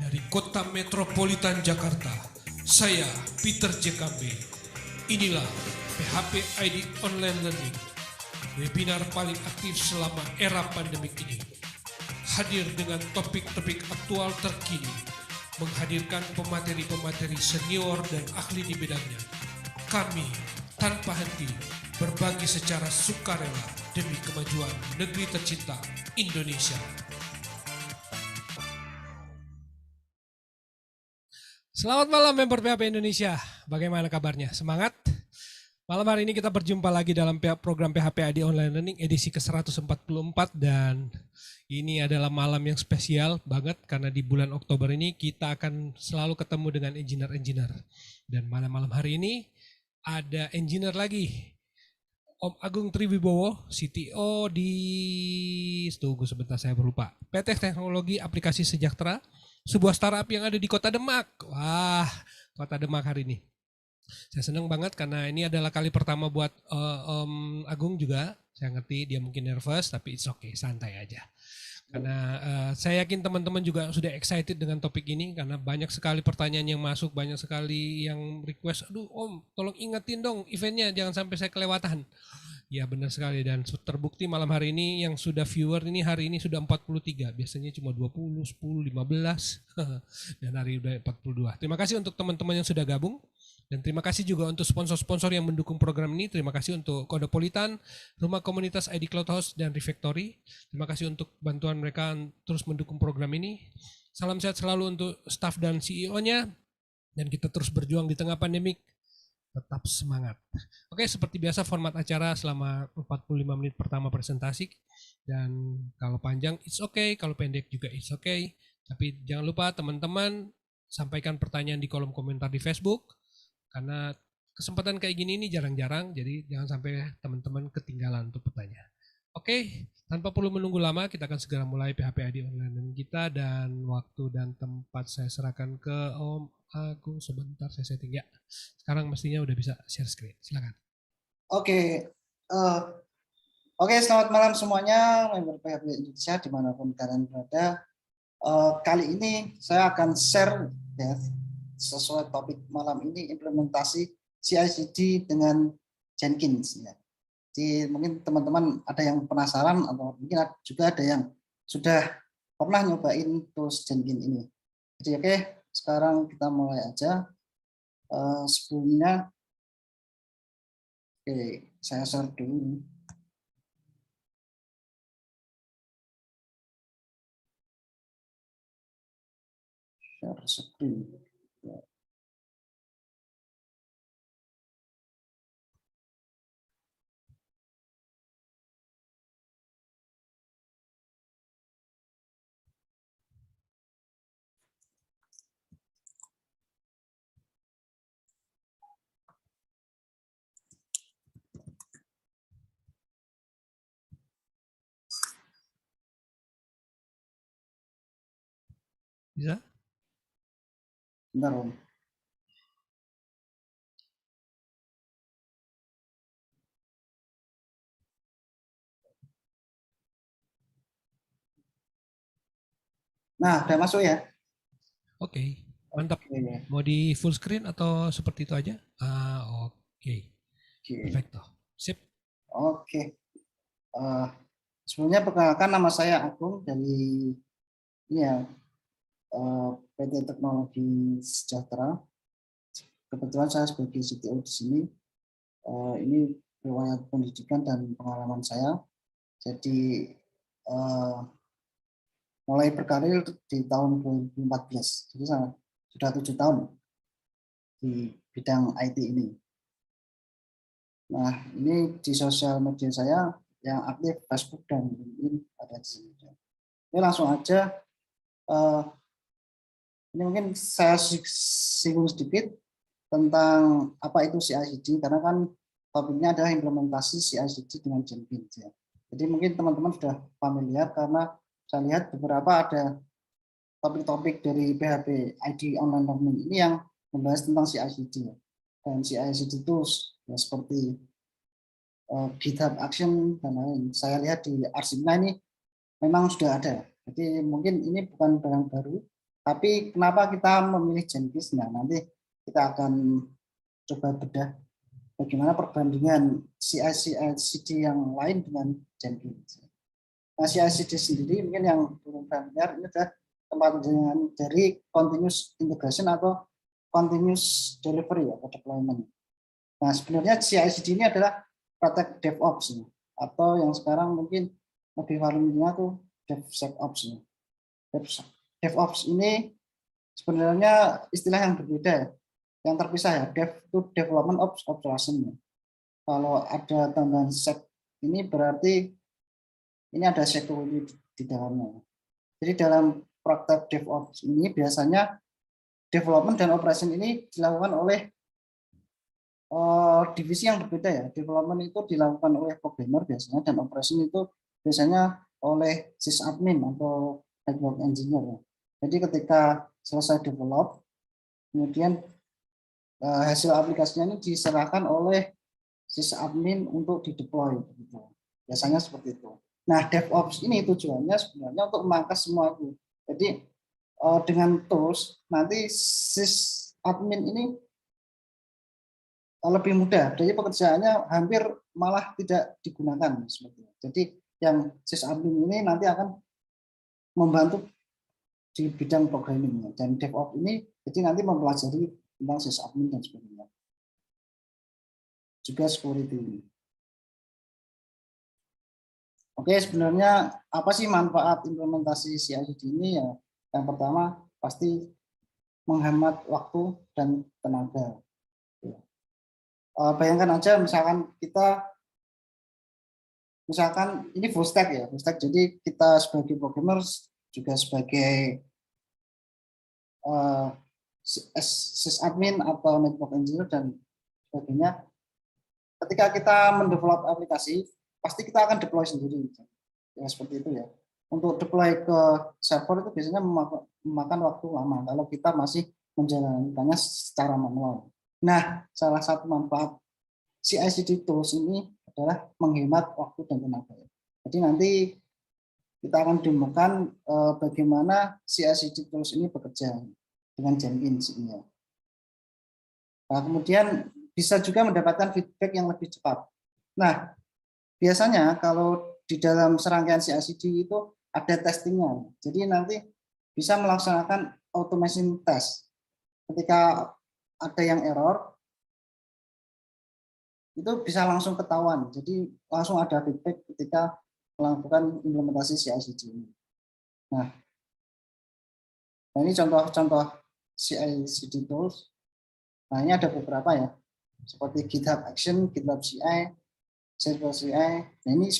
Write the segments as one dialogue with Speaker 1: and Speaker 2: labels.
Speaker 1: Dari Kota Metropolitan Jakarta, saya Peter JKB. Inilah PHP ID Online Learning, webinar paling aktif selama era pandemik ini. Hadir dengan topik-topik aktual terkini, menghadirkan pemateri-pemateri senior dan ahli di bidangnya. Kami tanpa henti berbagi secara sukarela demi kemajuan negeri tercinta Indonesia. Selamat malam member PHP Indonesia. Bagaimana kabarnya? Semangat? Malam hari ini kita berjumpa lagi dalam program PHP ID Online Learning edisi ke-144 dan ini adalah malam yang spesial banget karena di bulan Oktober ini kita akan selalu ketemu dengan engineer-engineer. Dan malam-malam hari ini ada engineer lagi. Om Agung Triwibowo, CTO di, tunggu sebentar saya berlupa, PT Teknologi Aplikasi Sejahtera, sebuah startup yang ada di Kota Demak. Wah, Kota Demak hari ini. Saya senang banget karena ini adalah kali pertama buat Om Agung juga. Saya ngerti dia mungkin nervous, tapi it's okay, santai aja. Karena saya yakin teman-teman juga sudah excited dengan topik ini karena banyak sekali pertanyaan yang masuk, banyak sekali yang request, aduh Om, tolong ingetin dong eventnya, jangan sampai saya kelewatan. Ya benar sekali dan terbukti malam hari ini yang sudah viewer ini hari ini sudah 43. Biasanya cuma 20, 10, 15 dan hari udah 42. Terima kasih untuk teman-teman yang sudah gabung dan terima kasih juga untuk sponsor-sponsor yang mendukung program ini. Terima kasih untuk Kodopolitan, Rumah Komunitas ID Cloud House dan Refactory. Terima kasih untuk bantuan mereka terus mendukung program ini. Salam sehat selalu untuk staff dan CEO-nya dan kita terus berjuang di tengah pandemik. Tetap semangat. Oke, seperti biasa format acara selama 45 menit pertama presentasi dan kalau panjang it's okay, kalau pendek juga it's okay. Tapi jangan lupa teman-teman sampaikan pertanyaan di kolom komentar di Facebook karena kesempatan kayak gini ini jarang-jarang, jadi jangan sampai teman-teman ketinggalan untuk bertanya. Oke, tanpa perlu menunggu lama, kita akan segera mulai PHP ID online kita dan waktu dan tempat saya serahkan ke Om Agung. Sebentar saya setting ya. Sekarang mestinya udah bisa share screen. Silakan.
Speaker 2: Oke, selamat malam semuanya member PHP Indonesia dimanapun kalian berada. Kali ini saya akan share ya, sesuai topik malam ini implementasi CI/CD dengan Jenkins. Ya. Jadi mungkin teman-teman ada yang penasaran atau mungkin juga ada yang sudah pernah nyobain tools Jenkins ini. Jadi oke, sekarang kita mulai aja. Sebelumnya, oke, saya share dulu. Share screen. Ya.
Speaker 1: Bisa?
Speaker 2: Bentar, Om. Nah, udah masuk ya?
Speaker 1: Oke, mantap.
Speaker 2: Oke.
Speaker 1: Mau di full screen atau seperti itu aja? Oke.
Speaker 2: Oke.
Speaker 1: Perfecto. Sip.
Speaker 2: Oke. Sebelumnya perkenalkan nama saya Agung dari ini ya, PT Teknologi Sejahtera. Kebetulan saya sebagai CTO di sini. Ini riwayat pendidikan dan pengalaman saya. Jadi mulai berkarir di tahun 2014. Jadi saya sudah 7 tahun di bidang IT ini. Nah, ini di sosial media saya yang aktif Facebook dan LinkedIn ada di sini. Ini langsung aja. Ini mungkin saya singgung sedikit tentang apa itu CI/CD karena kan topiknya adalah implementasi CI/CD dengan Jenkins. Ya. Jadi mungkin teman-teman sudah familiar karena saya lihat beberapa ada topik-topik dari PHP ID Online Learning ini yang membahas tentang CI/CD. Dan CI/CD itu ya, seperti GitHub Action dan lain. Saya lihat di arsipnya ini memang sudah ada. Jadi mungkin ini bukan barang baru. Tapi kenapa kita memilih Jenkins? Nah, nanti kita akan coba bedah bagaimana perbandingan CI/CD yang lain dengan Jenkins. Nah, CI/CD sendiri mungkin yang belum familiar ini adalah kepanjangan dari continuous integration atau continuous delivery atau deployment. Nah, sebenarnya CI/CD ini adalah praktek DevOps atau yang sekarang mungkin lebih familiar tuh DevSecOps. DevOps ini sebenarnya istilah yang berbeda, yang terpisah ya. Dev itu development ops operation. Kalau ada tambahan sec ini berarti ini ada security di dalamnya. Jadi dalam praktek DevOps ini biasanya development dan operation ini dilakukan oleh divisi yang berbeda ya. Development itu dilakukan oleh programmer biasanya dan operation itu biasanya oleh sysadmin atau network engineer. Jadi ketika selesai develop, kemudian hasil aplikasinya ini diserahkan oleh sysadmin untuk dideploy. Gitu. Biasanya seperti itu. Nah, DevOps ini tujuannya sebenarnya untuk memangkas semua itu. Jadi dengan tools nanti sysadmin ini lebih mudah. Jadi pekerjaannya hampir malah tidak digunakan seperti itu. Jadi yang sysadmin ini nanti akan membantu di bidang programming dan DevOps ini jadi nanti mempelajari tentang sysadmin dan sebagainya. Juga security ini. Oke, sebenarnya apa sih manfaat implementasi CI/CD ini ya? Yang pertama pasti menghemat waktu dan tenaga. Bayangkan aja misalkan ini full stack ya, full stack. Jadi kita sebagai programmer juga sebagai sysadmin atau network engineer dan sebagainya. Ketika kita mendevelop aplikasi, pasti kita akan deploy sendiri. Ya seperti itu ya. Untuk deploy ke server itu biasanya memakan waktu lama kalau kita masih menjalankannya secara manual. Nah, salah satu manfaat CI/CD tools ini adalah menghemat waktu dan tenaga. Jadi nanti kita akan demokan bagaimana CI/CD tools ini bekerja dengan Jenkins ini. Nah, kemudian bisa juga mendapatkan feedback yang lebih cepat. Nah, biasanya kalau di dalam serangkaian CI/CD itu ada testingnya. Jadi nanti bisa melaksanakan automation test. Ketika ada yang error, itu bisa langsung ketahuan. Jadi langsung ada feedback ketika melakukan implementasi CI/CD ini. Nah, ini contoh-contoh CI/CD tools. Nah, ini ada beberapa ya, seperti GitHub Action, GitLab CI, Circle CI. Nah, ini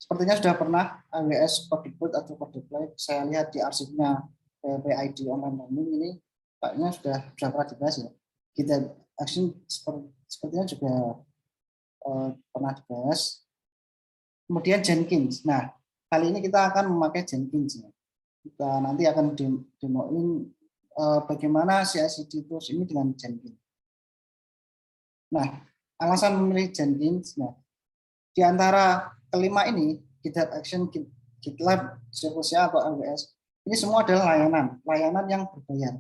Speaker 2: sepertinya sudah pernah AWS Code Deploy atau Code Deploy. Saya lihat di arsipnya PHP Online Learning ini, kayaknya sudah pernah dibahas ya. GitHub Action sepertinya juga pernah dibahas. Kemudian Jenkins. Nah, kali ini kita akan memakai Jenkins. Kita nanti akan demoin bagaimana CI/CD tools ini dengan Jenkins. Nah, alasan memilih Jenkins, nah, di antara kelima ini, GitHub Action, GitLab, Circle CI atau AWS, ini semua adalah layanan yang berbayar.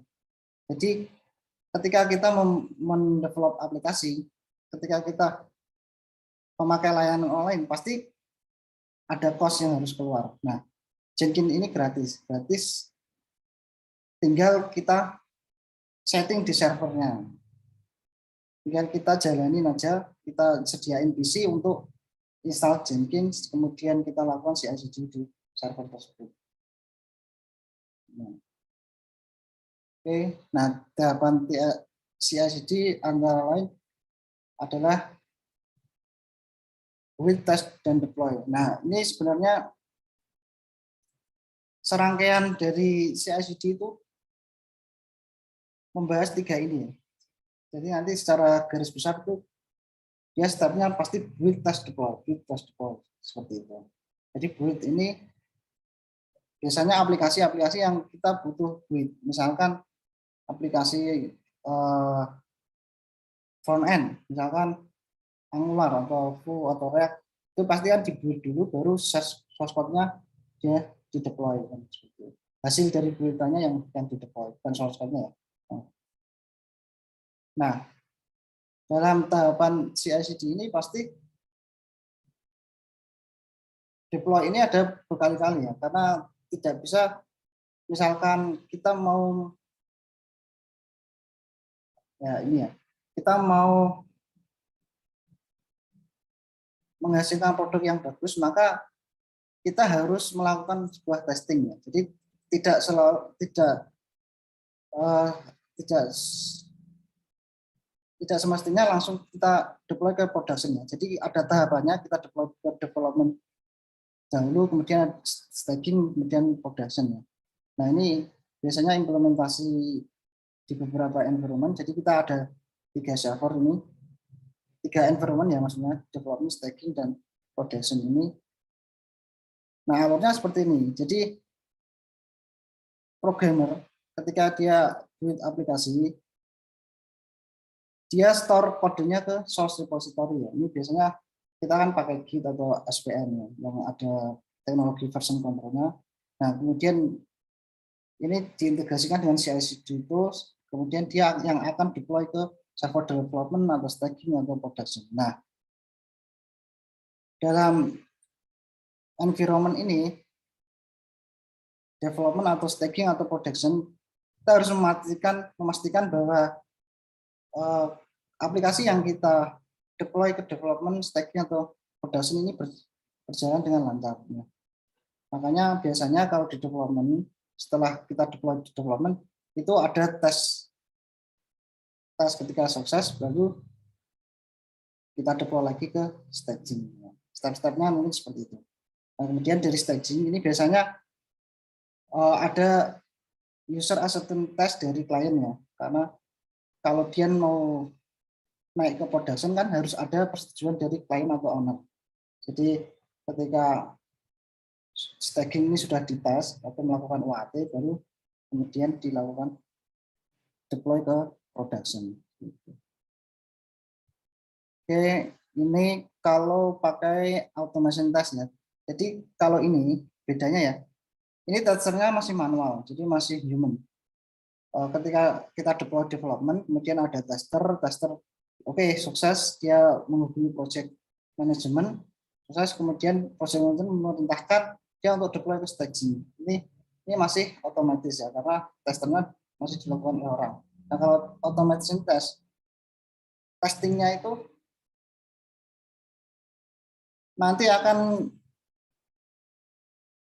Speaker 2: Jadi ketika kita mendevelop aplikasi, ketika kita memakai layanan online, pasti ada cost yang harus keluar. Nah, Jenkins ini gratis, tinggal kita setting di servernya. Tinggal kita jalanin aja, kita sediain PC untuk install Jenkins, kemudian kita lakukan CI/CD di server tersebut. Oke, nah tahapan CI/CD antara lain adalah build, test, dan deploy. Nah, ini sebenarnya serangkaian dari CI/CD itu membahas tiga ini. Jadi nanti secara garis besar itu dia stepnya pasti build, test, deploy, seperti itu. Jadi build ini biasanya aplikasi-aplikasi yang kita butuh build. Misalkan aplikasi front end, misalkan Angular atau Vue atau React, itu pasti kan di build dulu, baru source code-nya dia di deploy. hasil dari beritanya yang di deploy, bukan source code-nya ya. Nah, dalam tahapan CI/CD ini pasti deploy ini ada berkali-kali ya, karena tidak bisa misalkan kita mau ya ini ya, kita mau menghasilkan produk yang bagus, maka kita harus melakukan sebuah testing ya. Jadi tidak selalu eh, tidak tidak semestinya langsung kita deploy ke production ya. Jadi ada tahapannya, kita deploy ke development dahulu, kemudian staging, kemudian production ya. Nah ini biasanya implementasi di beberapa environment. Jadi kita ada 3 server ini, 3 environment ya maksudnya, development, staging, dan production ini. Nah alurnya seperti ini. Jadi programmer ketika dia build aplikasi, dia store kodenya ke source repository ya. Ini biasanya kita kan pakai Git atau SVN ya, yang ada teknologi version control-nya. Nah kemudian ini diintegrasikan dengan CI/CD tools, kemudian dia yang akan deploy ke server development atau staging atau production. Nah dalam environment ini, development atau staging atau production, kita harus memastikan bahwa aplikasi yang kita deploy ke development, staging atau production ini berjalan dengan lancar. Makanya biasanya kalau di development, setelah kita deploy di development, itu ada tes ketika sukses, baru kita deploy lagi ke staging. Step-stepnya mungkin seperti itu. Nah, kemudian dari staging ini biasanya ada user acceptance test dari kliennya, karena kalau dia mau naik ke production kan harus ada persetujuan dari klien atau owner. Jadi ketika staging ini sudah dites atau melakukan UAT, baru kemudian dilakukan deploy ke production. Oke, ini kalau pakai automation test ya. Jadi kalau ini bedanya ya, ini testernya masih manual, jadi masih human. Ketika kita deploy development, kemudian ada tester, oke, sukses, dia menghubungi project management, sukses, kemudian project management memerintahkan dia untuk deploy ke staging. Ini masih otomatis ya, karena testernya masih dilakukan oleh orang. Nah kalau automation test, testingnya itu nanti akan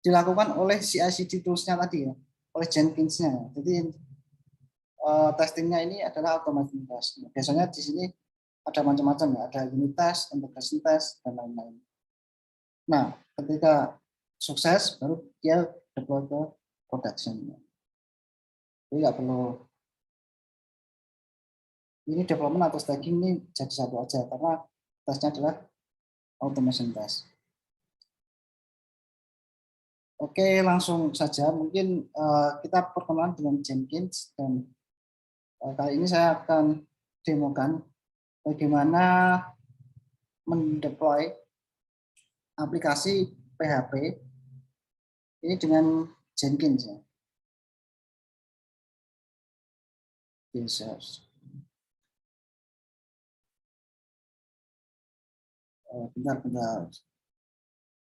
Speaker 2: dilakukan oleh CI/CD tools-nya tadi ya, oleh Jenkins-nya. Jadi testingnya ini adalah automation test. Biasanya di sini ada macam-macam ya, ada unit test, integration test, dan lain-lain. Nah, ketika sukses, baru dia deploy ke production. Jadi nggak perlu ini development atau staging ini jadi satu aja, karena tesnya adalah automation test. Oke, langsung saja. Mungkin kita perkenalan dengan Jenkins, dan kali ini saya akan demokan bagaimana mendeploy aplikasi PHP ini dengan Jenkins ya. Bentar.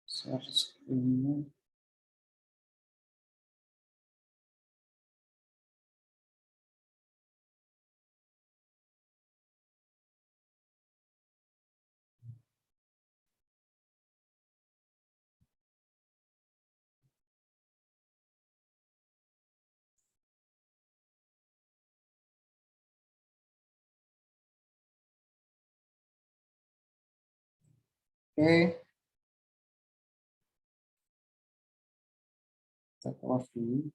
Speaker 2: Search ini. Oke, kita keluar dulu.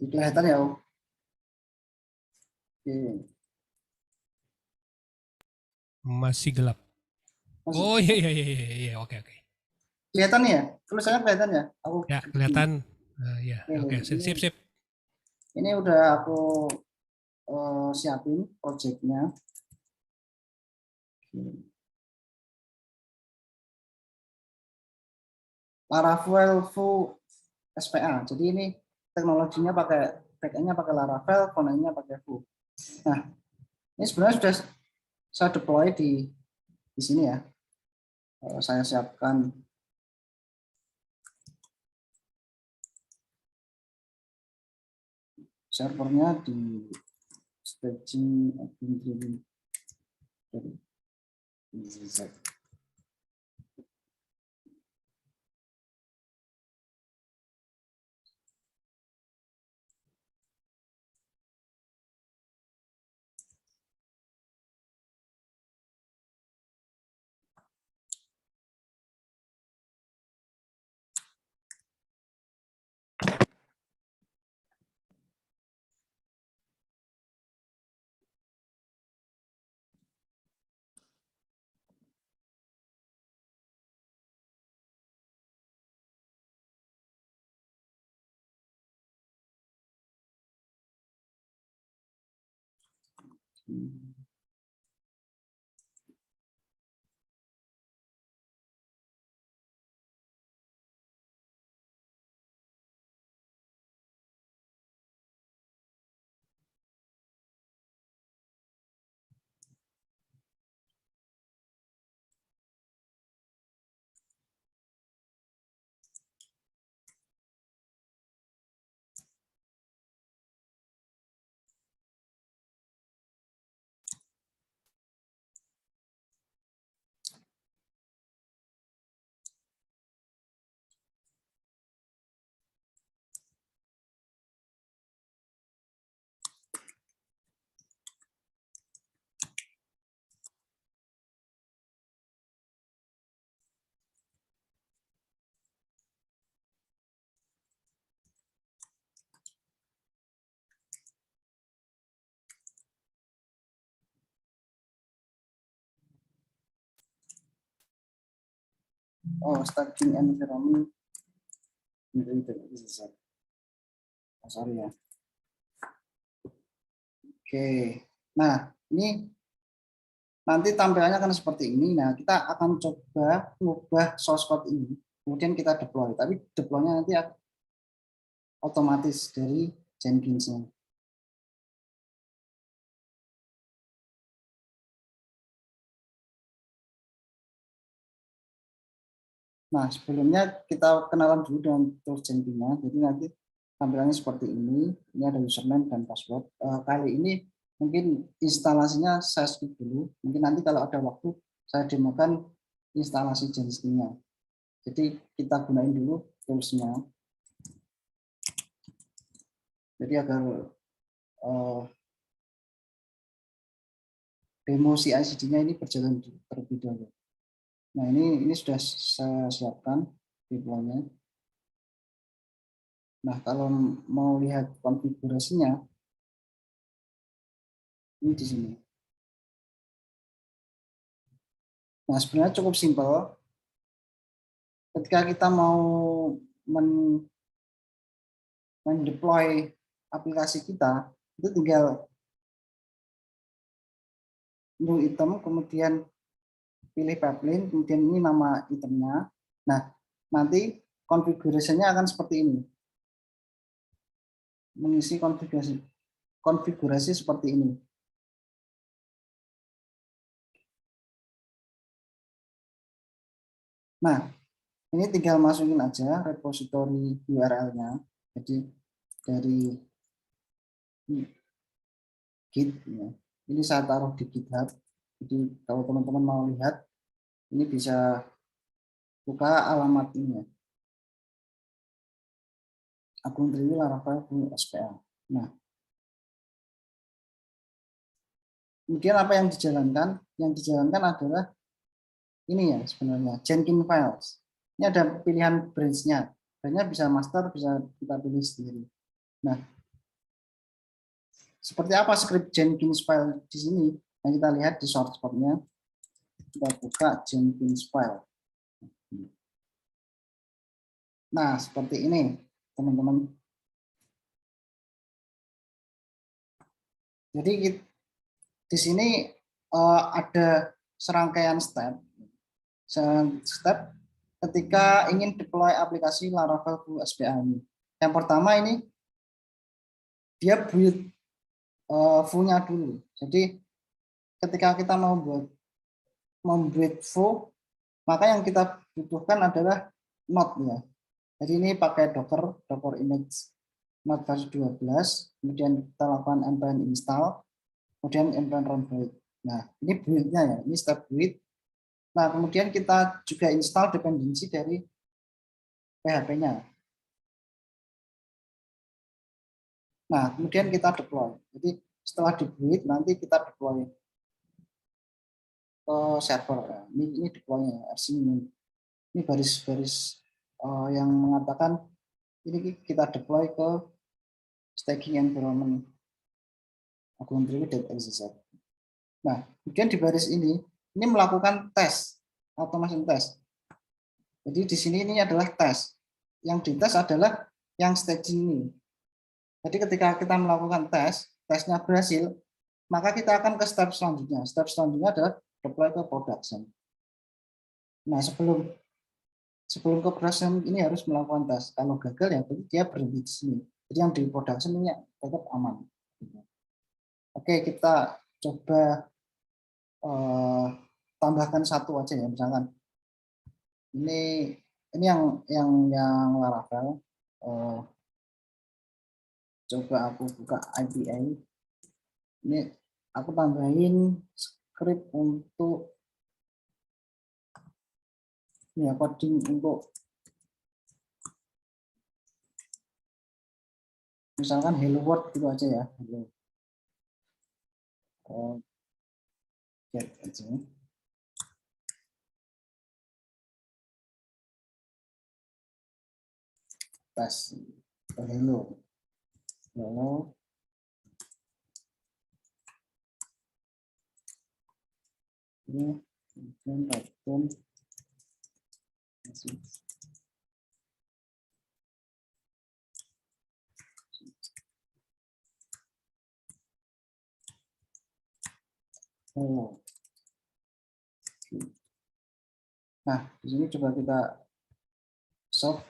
Speaker 2: Kelihatan ya. Oke.
Speaker 1: Masih gelap.
Speaker 2: Masih
Speaker 1: Oh iya iya iya iya iya, oke oke.
Speaker 2: kelihatan ya? Tulisannya kelihatan ya? Aku
Speaker 1: Ya kelihatan. Nah, ya oke
Speaker 2: oke,
Speaker 1: sip sip sip.
Speaker 2: ini udah aku siapin projectnya. Laravel Full SPA. Jadi ini teknologinya pakai backend-nya pakai Laravel, front-end-nya pakai Full. Nah, ini sebenarnya sudah saya deploy di sini ya. Saya siapkan servernya di staging admin training. Oh, staging environment. Oh, sorry ya. Oke. Nah, ini nanti tampilannya akan seperti ini. Nah, kita akan coba mengubah source code ini. Kemudian kita deploy. Tapi deploy-nya nanti otomatis dari Jenkins-nya. Nah, sebelumnya kita kenalan dulu dengan tools Jenkins-nya. Jadi nanti tampilannya seperti ini. Ini ada username dan password. Kali ini mungkin instalasinya saya skip dulu. Mungkin nanti kalau ada waktu saya demokan instalasi Jenkins-nya. Jadi kita gunain dulu tools-nya. Jadi agar demo CI/CD-nya ini berjalan terlebih dahulu. Nah, ini sudah saya siapkan deploy-nya. Nah, kalau mau lihat konfigurasinya, ini di sini. Nah, sebenarnya cukup simpel. Ketika kita mau mendeploy aplikasi kita, itu tinggal new item, kemudian pilih pipeline, kemudian ini nama itemnya. Nah, nanti konfigurasinya akan seperti ini. Mengisi konfigurasi seperti ini. Nah, ini tinggal masukin aja repository URL-nya. Jadi dari Git, ya. Ini saya taruh di GitHub. Jadi kalau teman-teman mau lihat, ini bisa buka alamat ini ya. Agung Triwi Laravel SPA. Nah, kemudian apa yang dijalankan? Yang dijalankan adalah ini ya sebenarnya, Jenkins files. Ini ada pilihan branch-nya. Branch-nya bisa master, bisa kita pilih sendiri. Nah, seperti apa script Jenkins file di sini? Yang kita lihat di source code-nya. Kita buka Jenkins file. Nah, seperti ini, teman-teman. Jadi di sini ada serangkaian step ketika ingin deploy aplikasi Laravel Full SPA ini. Yang pertama ini dia build full-nya dulu. Jadi ketika kita mau membuat full, maka yang kita butuhkan adalah node ya. Jadi ini pakai Docker image node versi 12, kemudian kita lakukan npm install, kemudian npm run build. Nah, ini build-nya ya, ini step build. Nah, kemudian kita juga install dependensi dari PHP-nya. Nah, kemudian kita deploy. Jadi setelah di build, nanti kita deploy ke server. Ini deploy-nya, RC ini baris-baris yang mengatakan ini kita deploy ke staging environment agung.xz. Nah, kemudian di baris ini melakukan tes, automation test. Jadi di sini ini adalah tes. Yang dites adalah yang staging ini. Jadi ketika kita melakukan tesnya berhasil, maka kita akan ke step selanjutnya. Step selanjutnya adalah deploy ke production. Nah, sebelum ke production ini harus melakukan tes. Kalau gagal ya berarti dia berhenti di sini. Jadi yang di production ini tetap aman. Oke, kita coba tambahkan satu aja ya, misalkan ini yang Laravel. Coba aku buka IPA. Ini aku tambahin script untuk ya coding untuk misalkan hello world gitu aja ya. Hello. Get aja. Tes hello. Hello. Ini kemudian Python hello. Nah, di sini coba kita solve.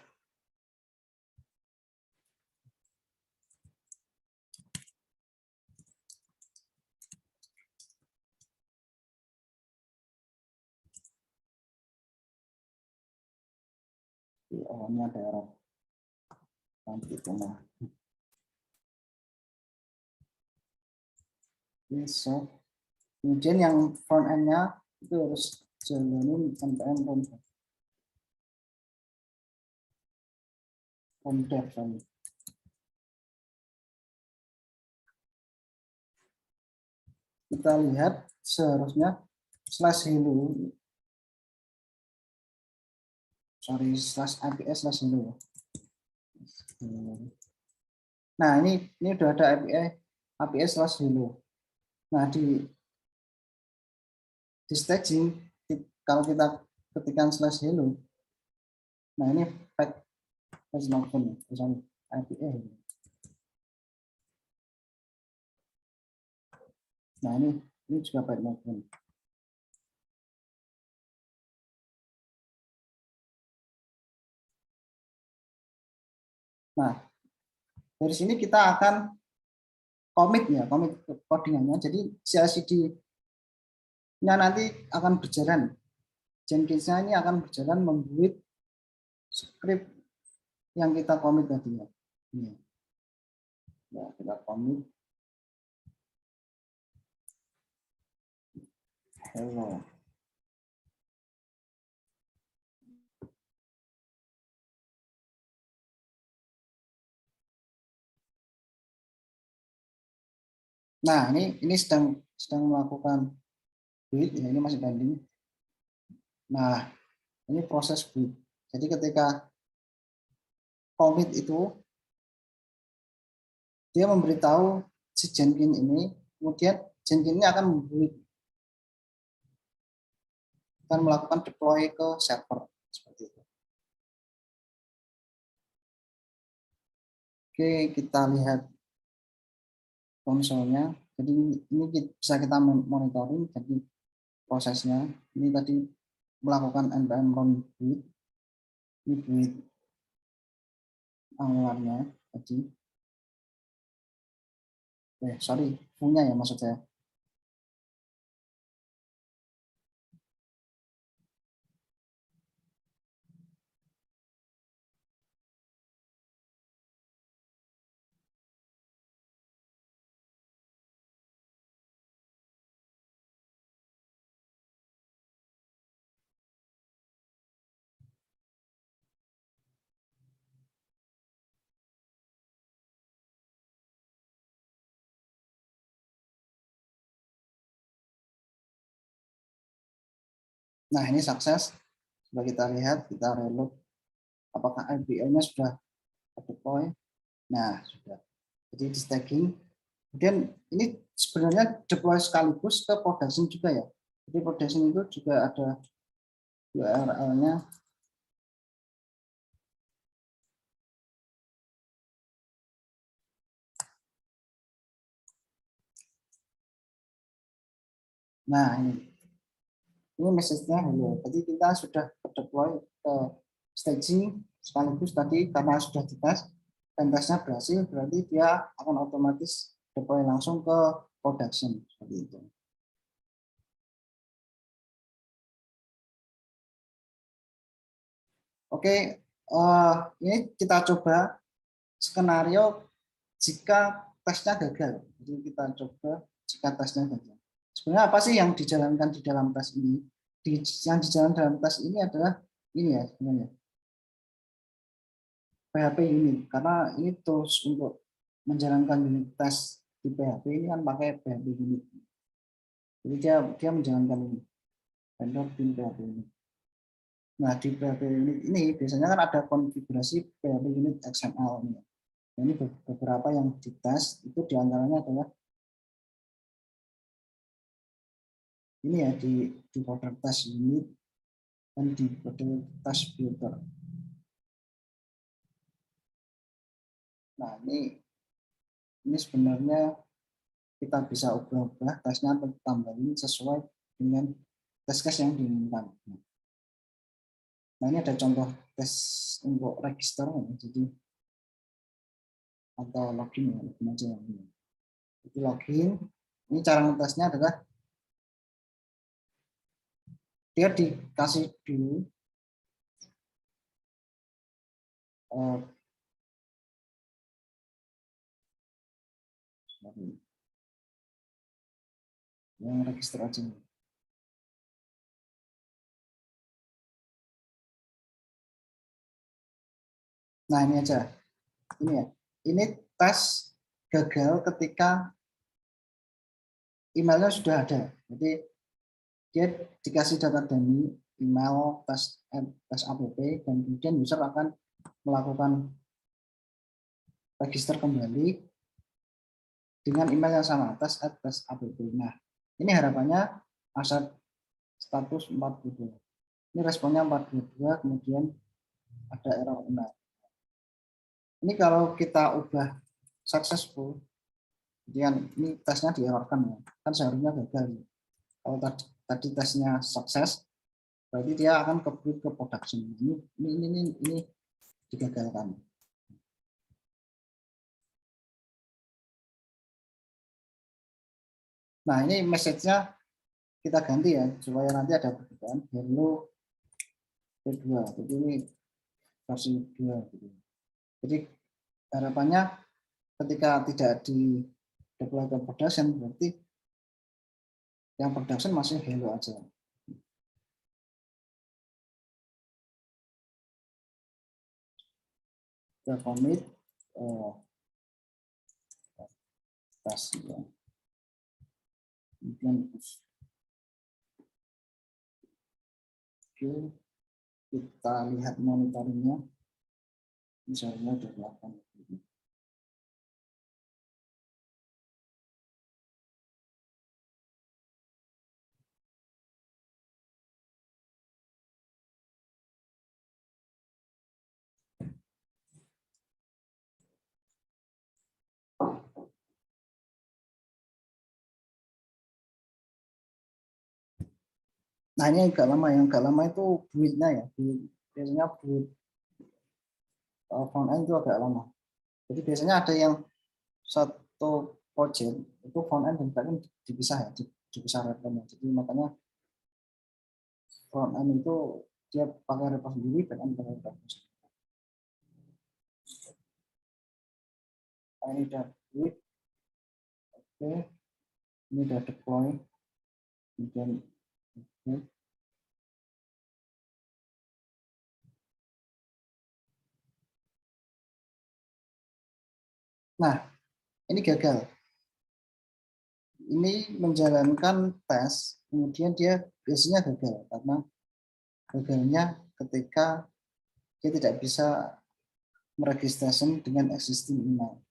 Speaker 2: Oh, ini ada error. Nanti kena. Ini solve. Kemudian yang front end-nya itu harus jalanin npm run dev. Kita lihat seharusnya /hello /aps/hello. Nah, ini udah ada aps/hello. Nah, di staging kalau kita ketikkan /hello. Nah, ini page login IPA. Nah, ini juga page login. Nah, dari sini kita akan commit codingannya. Jadi CI/CD-nya nanti akan berjalan. Jenkins-nya ini akan berjalan membuat script yang kita commit tadi ya. Ini. Ya, kita commit. Hello. Nah, ini sedang melakukan build ya, ini masih pending. Nah, ini proses build. Jadi ketika commit itu dia memberitahu si Jenkins ini, kemudian Jenkins ini akan membuat dan melakukan deploy ke server seperti itu. Oke, kita lihat konsolnya. Jadi ini bisa kita monitoring. Jadi prosesnya ini tadi melakukan npm run build, ini build angularnya tadi. Sorry, punya ya maksud saya. Nah, ini sukses. Sudah kita lihat, kita reload. Apakah IBL-nya sudah deploy? Nah, sudah. Jadi di staging. Kemudian ini sebenarnya deploy sekaligus ke production juga ya. Jadi production itu juga ada URL-nya. Nah, ini message-nya hello. Jadi kita sudah deploy ke staging sekaligus tadi karena sudah dites dan tesnya berhasil, berarti dia akan otomatis deploy langsung ke production seperti itu. Oke, ini kita coba skenario jika tesnya gagal. Jadi kita coba jika tesnya gagal. Sebenarnya apa sih yang dijalankan di dalam tes ini? Yang dijalankan dalam tes ini adalah ini ya sebenarnya PHP unit, karena ini tools untuk menjalankan unit tes di PHP ini kan pakai PHP unit. Jadi dia menjalankan ini vendor bin PHP unit. Nah di PHP unit ini biasanya kan ada konfigurasi PHP unit XML ini. Ini beberapa yang dites itu diantaranya adalah ini ya di folder test unit dan di folder test builder. Nah ini sebenarnya kita bisa ubah-ubah tesnya atau tambahin sesuai dengan test case yang diinginkan. Nah ini ada contoh tes untuk register, jadi atau login ya, login aja ya. Jadi login, ini cara ngetesnya adalah dia dikasih dulu yang register aja. Nah ini aja, ini ya, ini tes gagal ketika emailnya sudah ada. Jadi dia dikasih data dummy email tes app dan kemudian user akan melakukan register kembali dengan email yang sama tes app. Nah ini harapannya aset status 42. Ini responnya 42, kemudian ada error email. Ini kalau kita ubah successful, kemudian ini tesnya dierorkan ya, kan seharusnya gagal. Kalau tadi tesnya sukses, berarti dia akan ke production. Ini digagalkan. Nah ini message-nya kita ganti ya supaya nanti ada perbedaan hello V2. Jadi ini versi 2 gitu. Jadi harapannya ketika tidak di deploy ke production berarti yang production masih hello aja. Kita commit tes ya. Kemudian kita lihat monitoringnya, misalnya sudah melakukan. Nah ini agak lama, yang agak lama itu build-nya ya, biasanya build front end itu agak lama. Jadi biasanya ada yang satu project itu front end dan back end dipisah ya, dipisah repo-nya. Jadi makanya front end itu dia pakai repo sendiri, back end pakai repo sendiri. Nah, ini udah build, oke, ini udah deploy, kemudian oke. Nah ini gagal. Ini menjalankan tes, kemudian dia biasanya gagal karena gagalnya ketika dia tidak bisa meregistrasi dengan existing email.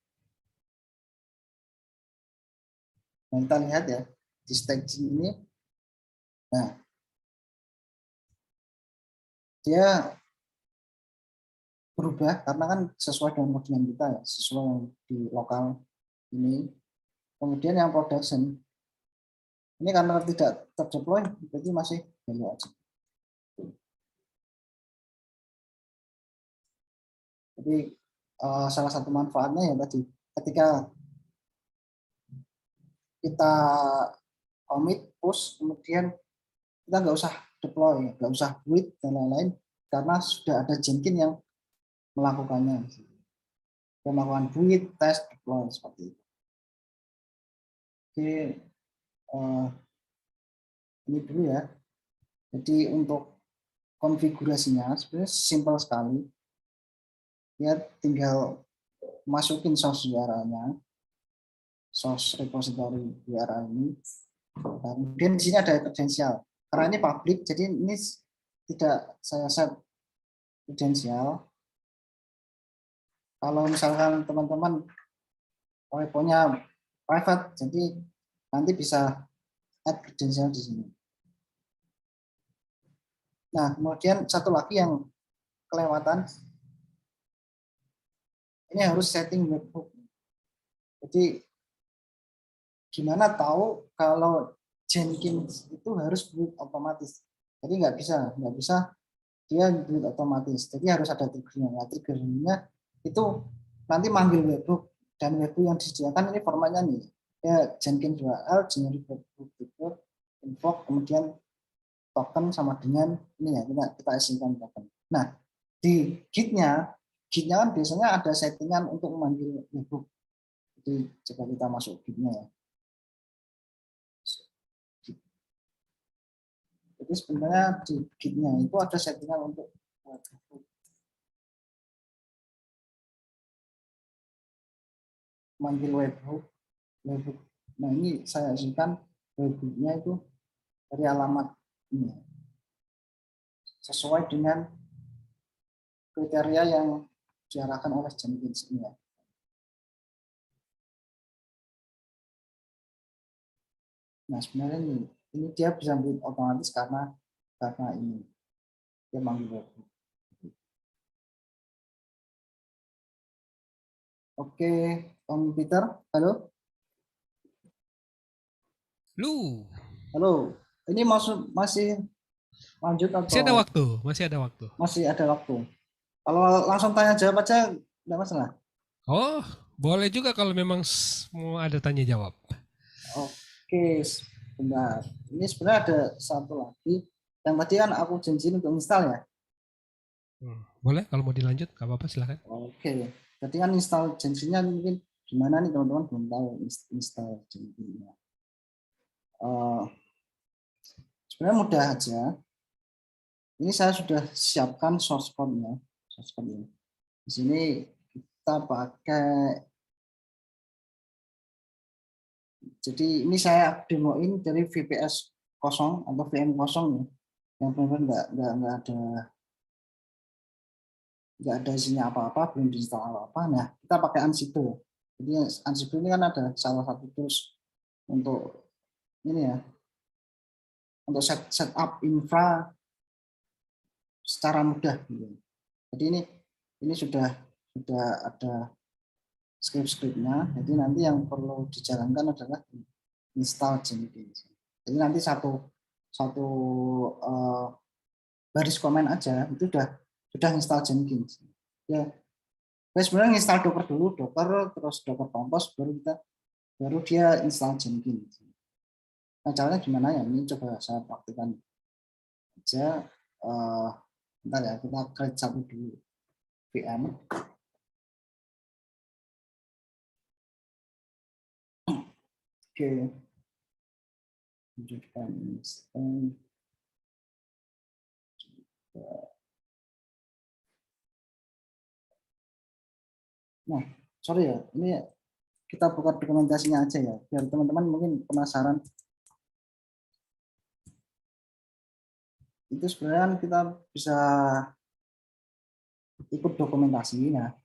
Speaker 2: Nah, kita lihat ya di staging ini. Nah, dia berubah karena kan sesuai dengan kodean kita ya, sesuai yang di lokal ini. Kemudian yang production ini karena tidak terdeploy, berarti masih value aja. Jadi salah satu manfaatnya ya tadi, ketika kita commit, push, kemudian kita nggak usah deploy, nggak usah build dan lain-lain, karena sudah ada Jenkins yang melakukannya. Dia melakukan build, test, deploy seperti itu. Oke, ini dulu ya. Jadi untuk konfigurasinya sebenarnya simpel sekali. Dia tinggal masukin source URL-nya, source repository URL ini. Kemudian di sini ada kredensial. Karena ini public, jadi ini tidak saya set kredensial. Kalau misalkan teman-teman repo-nya private, jadi nanti bisa add kredensial di sini. Nah, kemudian satu lagi yang kelewatan, ini harus setting webhook. Jadi gimana tahu kalau Jenkins itu harus build otomatis. Jadi nggak bisa dia build otomatis. Jadi harus ada triggernya. Nah, triggernya itu nanti manggil webhook, dan webhook yang disediakan ini formatnya nih. Ya Jenkins URL, generic webhook trigger, invoke, kemudian token sama dengan ini ya, kita asingkan token. Nah, di Git-nya kan biasanya ada settingan untuk memanggil webhook. Jadi coba kita masuk Git-nya ya. Jadi sebenarnya di Git-nya itu ada settingan untuk manggil webhook. Nah ini saya asingkan webhook-nya itu dari alamat ini sesuai dengan kriteria yang diarahkan oleh Jenkins ini ya. Nah sebenarnya ini dia bisa build otomatis karena ini dia manggil webhook. Oke, Om Peter, halo. Halo. Ini masih lanjut
Speaker 1: Masih ada
Speaker 2: atau
Speaker 1: waktu, masih ada waktu.
Speaker 2: masih ada waktu? Kalau langsung tanya jawab aja enggak masalah.
Speaker 1: Oh, boleh juga kalau memang mau ada tanya jawab.
Speaker 2: Oke, sebentar. Ini sebenarnya ada satu lagi yang tadi kan aku janjiin untuk install ya.
Speaker 1: Boleh kalau mau dilanjut, nggak apa-apa silahkan.
Speaker 2: Oke, tadi kan install janjinya mungkin gimana nih teman-teman belum tahu install janjinya. Sebenarnya mudah aja. Ini saya sudah siapkan source code-nya. Di sini kita pakai, jadi ini saya demoin dari VPS kosong atau VM kosong ya, yang benar-benar nggak ada isinya apa-apa, belum diinstal apa-apa. Nah, kita pakai Ansible. Jadi Ansible ini kan ada salah satu tools untuk ini ya, untuk setup infra secara mudah. Jadi ini sudah ada script-scriptnya. Jadi nanti yang perlu dijalankan adalah install Jenkins. Jadi nanti satu satu baris komen aja itu sudah install Jenkins. Ya, saya sebenarnya install Docker dulu, Docker terus Docker Compose baru dia install Jenkins. Nah, caranya gimana ya? Ini coba saya praktikkan aja. Bentar ya, kita create satu dulu VM. Oke. Lanjutkan install. Nah, sorry ya, ini kita buka dokumentasinya aja ya, biar teman-teman mungkin penasaran. Itu sebenarnya kita bisa ikut dokumentasinya,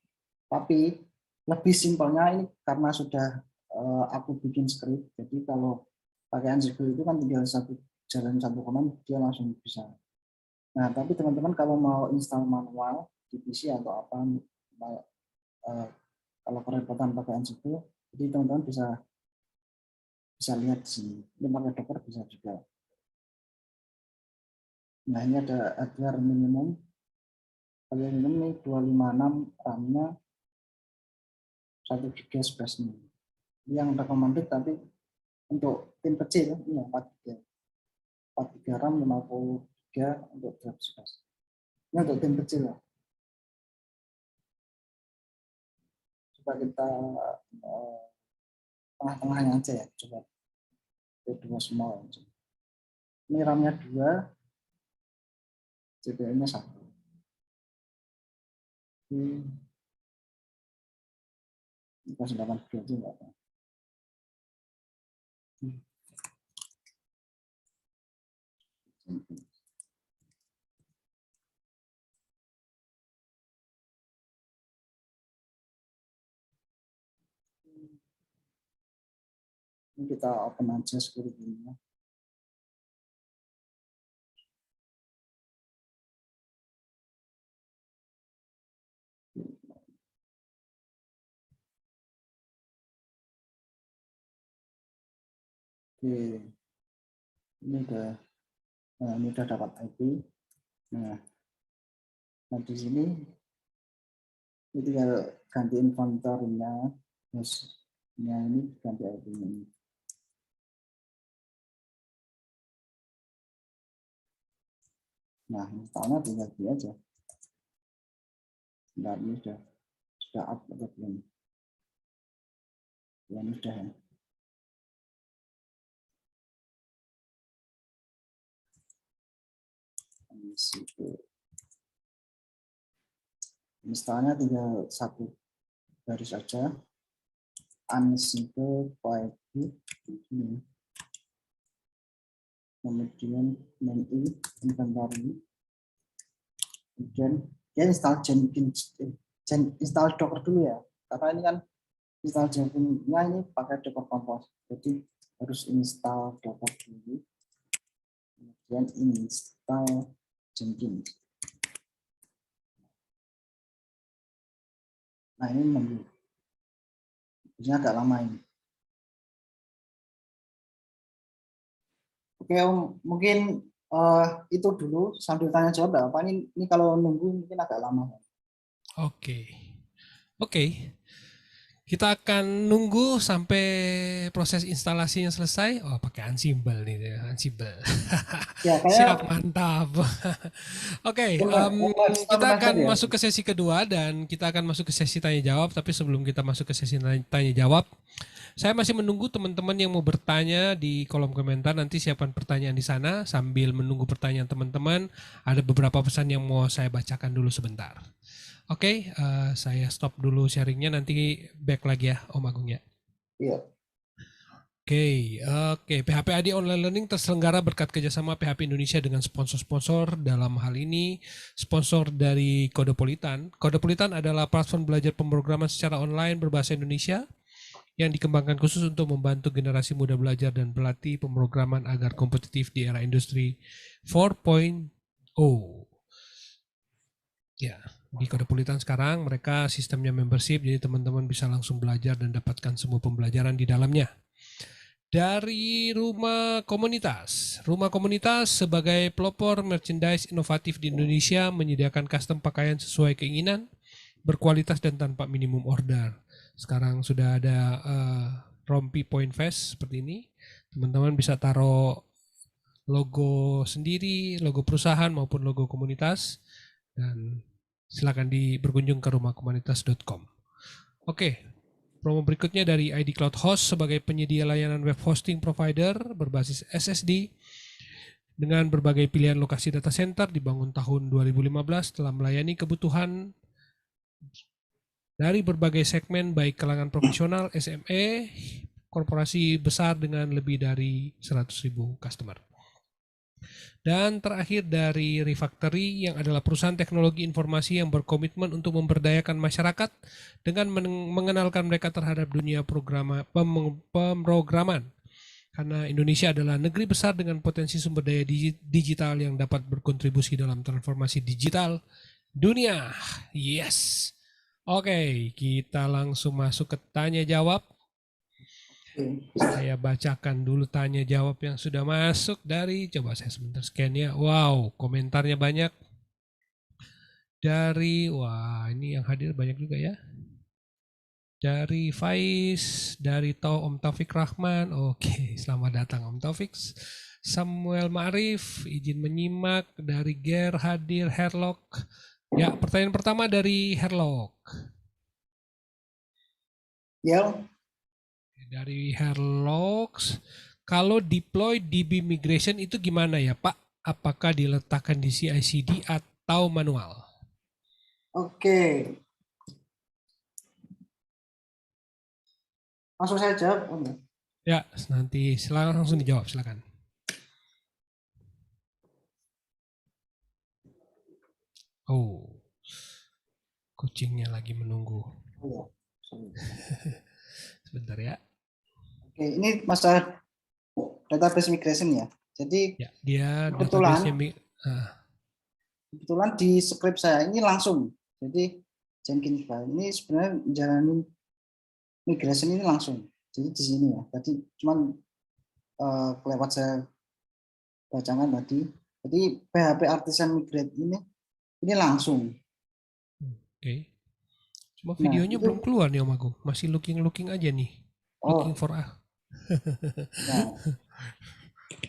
Speaker 2: tapi lebih simpelnya ini karena sudah aku bikin script, jadi kalau pakai Ansible itu kan tinggal jalan satu command dia langsung bisa. Nah, tapi teman-teman kalau mau install manual di PC atau apa, kalau kerepotan pakai Ansible, jadi teman-teman bisa lihat di sini. Ini pakai Docker bisa juga. Nah, ini ada hardware minimum. Hardware minimum ini 256 RAM-nya, 1 GB space-nya. Ini yang recommended, tapi untuk tim kecil ini 4 GB. 4 GB RAM, 50 GB untuk drive space. Ini untuk tim kecil ya. Coba kita tengah-tengahnya aja ya, coba dua small. Ini RAM-nya 2, CPU-nya 1. Kita sudah 82 aja enggak apa. Ini kita open aja security-nya. Oke, ini udah dapat IP. Nah, di sini ini tinggal ganti inventory-nya, hostnya ini ganti IP-nya ini. Nah, installnya tinggal di aja. Nah, ini sudah up atau belum? Ya, ini sudah ya. Installnya tinggal satu baris saja. Ansible Python ini. Kemudian menu inventory. Kemudian dia install Jenkins, install Docker dulu ya. Karena ini kan install Jenkins-nya ini pakai Docker Compose. Jadi harus install Docker dulu. Kemudian install Jenkins. Nah, ini nunggu. Ini agak lama ini. Oke, mungkin itu dulu sambil tanya jawab apa ini kalau nunggu mungkin agak lama.
Speaker 1: Oke. Kita akan nunggu sampai proses instalasinya selesai. Oh, pakai Ansible nih, Ansible.
Speaker 2: Ya,
Speaker 1: siap, mantap. Oke, kita akan masuk ke sesi kedua dan kita akan masuk ke sesi tanya jawab. Tapi sebelum kita masuk ke sesi tanya jawab, saya masih menunggu teman-teman yang mau bertanya di kolom komentar. Nanti siapkan pertanyaan di sana. Sambil menunggu pertanyaan teman-teman, ada beberapa pesan yang mau saya bacakan dulu sebentar. Oke, saya stop dulu sharingnya, nanti back lagi ya Om Agung ya.
Speaker 2: Iya.
Speaker 1: Oke, PHP ID Online Learning terselenggara berkat kerjasama PHP Indonesia dengan sponsor-sponsor. Dalam hal ini, sponsor dari Kodepolitan. Kodepolitan adalah platform belajar pemrograman secara online berbahasa Indonesia yang dikembangkan khusus untuk membantu generasi muda belajar dan berlatih pemrograman agar kompetitif di era industri 4.0. Ya, di Kodepolitan sekarang mereka sistemnya membership, jadi teman-teman bisa langsung belajar dan dapatkan semua pembelajaran di dalamnya. Dari Rumah Komunitas. Rumah Komunitas sebagai pelopor merchandise inovatif di Indonesia menyediakan custom pakaian sesuai keinginan, berkualitas dan tanpa minimum order. Sekarang sudah ada rompi point fest seperti ini. Teman-teman bisa taruh logo sendiri, logo perusahaan maupun logo komunitas, dan silakan berkunjung ke rumahkomunitas.com. Oke. Promo berikutnya dari ID Cloud Host sebagai penyedia layanan web hosting provider berbasis SSD dengan berbagai pilihan lokasi data center dibangun tahun 2015 telah melayani kebutuhan dari berbagai segmen baik kalangan profesional, SME, korporasi besar dengan lebih dari 100.000 customer. Dan terakhir dari Refactory yang adalah perusahaan teknologi informasi yang berkomitmen untuk memberdayakan masyarakat dengan mengenalkan mereka terhadap dunia pemrograman. Karena Indonesia adalah negeri besar dengan potensi sumber daya digital yang dapat berkontribusi dalam transformasi digital dunia. Yes. Oke, kita langsung masuk ke tanya jawab. Saya bacakan dulu tanya jawab yang sudah masuk dari, coba saya sebentar scan ya. Wow, komentarnya banyak. Dari, wah ini yang hadir banyak juga ya. Dari Faiz, dari Om Taufik Rahman. Oke, selamat datang Om Taufik. Samuel Ma'rif, izin menyimak. Dari Ger hadir, Herlock. Ya, pertanyaan pertama dari Herlock.
Speaker 2: Ya.
Speaker 1: Dari Herlock, kalau deploy DB migration itu gimana ya Pak? Apakah diletakkan di CI/CD atau manual?
Speaker 2: Oke. Langsung saya jawab.
Speaker 1: Ya, nanti silakan langsung dijawab, silakan. Oh, kucingnya lagi menunggu.
Speaker 2: Oh,
Speaker 1: Sebentar ya.
Speaker 2: Oke, ini masalah database migration ya. Jadi
Speaker 1: ya, dia
Speaker 2: kebetulan di script saya ini langsung. Jadi Jenkins file ini sebenarnya menjalani migration ini langsung. Jadi di sini ya. Tadi cuman kelewat saya bacakan tadi. Jadi PHP Artisan Migrate ini langsung.
Speaker 1: Oke. Cuma videonya belum keluar nih Om Agung. Masih looking aja nih. Looking for
Speaker 2: Nah.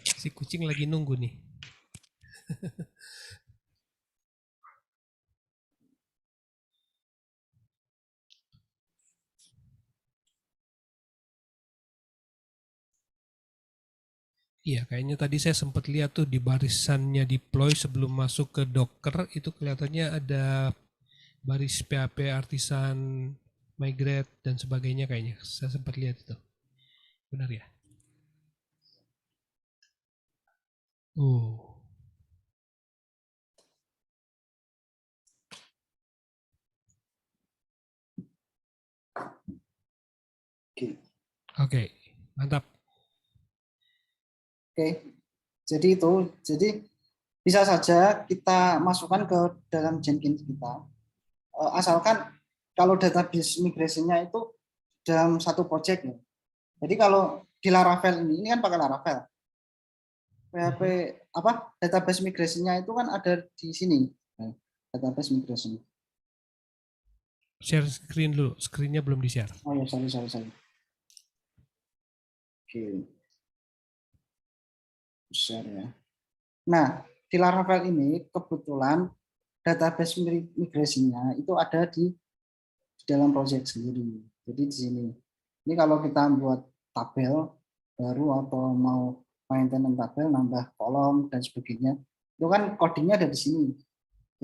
Speaker 1: Si kucing lagi nunggu nih. Iya, kayaknya tadi saya sempat lihat tuh di barisannya deploy sebelum masuk ke Docker itu kelihatannya ada baris PHP Artisan migrate dan sebagainya kayaknya. Saya sempat lihat itu. Benar ya? Oke, mantap.
Speaker 2: Oke, jadi bisa saja kita masukkan ke dalam Jenkins kita. Asalkan kalau database migrasinya itu dalam satu project ya. Jadi kalau di Laravel ini kan pakai Laravel. PHP database migrasinya itu kan ada di sini. Database migration.
Speaker 1: Share screen dulu, screennya belum di-share.
Speaker 2: Oh ya, sorry. Oke. Share ya. Nah, di Laravel ini kebetulan database migrasinya itu ada di dalam project sendiri. Jadi di sini. Ini kalau kita buat tabel baru atau mau maintenance tabel, nambah kolom dan sebagainya, itu kan codingnya ada di sini.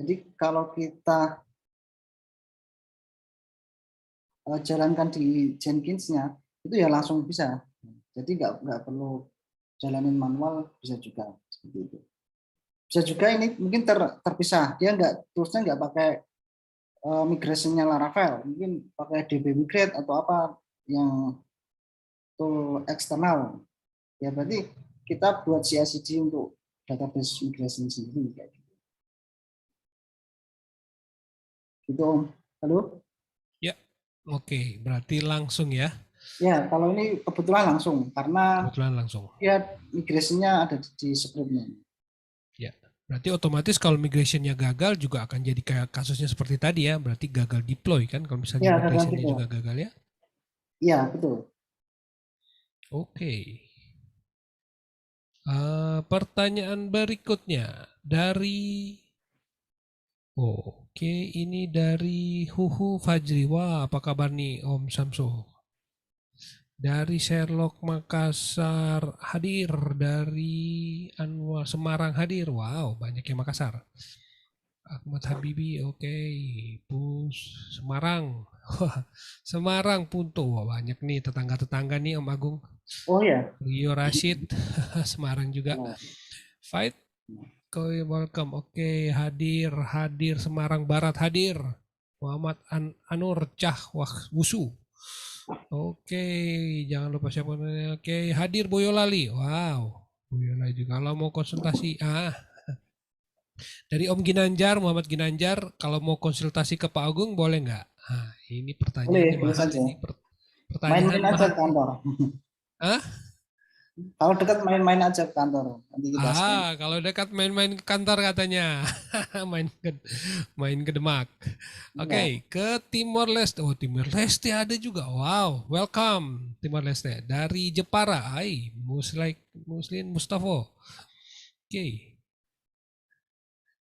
Speaker 2: Jadi kalau kita jalankan di Jenkins-nya, itu ya langsung bisa. Jadi nggak perlu jalanin manual, bisa juga seperti itu. Bisa juga ini mungkin terpisah, dia terusnya nggak pakai migrasinya Laravel, mungkin pakai DB Migrate atau apa yang tool eksternal. Ya berarti kita buat CI/CD untuk database migration sendiri kayak gitu. Gitu Om. Halo?
Speaker 1: Ya, oke. Berarti langsung ya.
Speaker 2: Ya, kalau ini kebetulan langsung karena
Speaker 1: Kebetulan langsung.
Speaker 2: dia migrasinya ada di scriptnya.
Speaker 1: Ya. Berarti otomatis kalau migrationnya gagal juga akan jadi kayak kasusnya seperti tadi ya. Berarti gagal deploy kan kalau misalnya
Speaker 2: Ya, gagal
Speaker 1: migrationnya
Speaker 2: gitu.
Speaker 1: juga gagal ya.
Speaker 2: Iya, betul.
Speaker 1: Oke. Pertanyaan berikutnya dari Oke, ini dari Huhu Fajri. Wah, apa kabar nih Om Samso? Dari Sherlock Makassar hadir, dari Anwar Semarang hadir. Wow, banyak yang Makassar. Ahmad Habibi, oke. Pus Semarang. Wah, Semarang Punto. Wah, banyak nih tetangga-tetangga nih Om Agung.
Speaker 2: Oh ya.
Speaker 1: Rio Rashid, Semarang juga.
Speaker 2: Nah,
Speaker 1: Fight, Koi welcome. Oke, hadir Semarang Barat hadir. Muhammad Anur Cah Wah Wusu. Oke, jangan lupa siapa namanya. Oke, hadir Boyolali. Wow, Boyolali juga. Kalau mau konsultasi, dari Om Ginanjar, Muhammad Ginanjar, kalau mau konsultasi ke Pak Agung boleh nggak? Ini
Speaker 2: boleh,
Speaker 1: pertanyaannya
Speaker 2: boleh
Speaker 1: mahal
Speaker 2: saja.
Speaker 1: ini. Pertanyaan
Speaker 2: Main-main aja
Speaker 1: mahal
Speaker 2: ke
Speaker 1: nih.
Speaker 2: kantor.
Speaker 1: Hah?
Speaker 2: Kalau dekat main-main aja ke kantor. Nanti kita share.
Speaker 1: Kalau dekat main-main ke kantor katanya. main ke main ke Demak. Oke,
Speaker 2: Ya.
Speaker 1: ke Timor Leste. Oh, Timor Leste ada juga. Wow, welcome Timor Leste dari Jepara. Hai, Muslim Mustafa. Oke.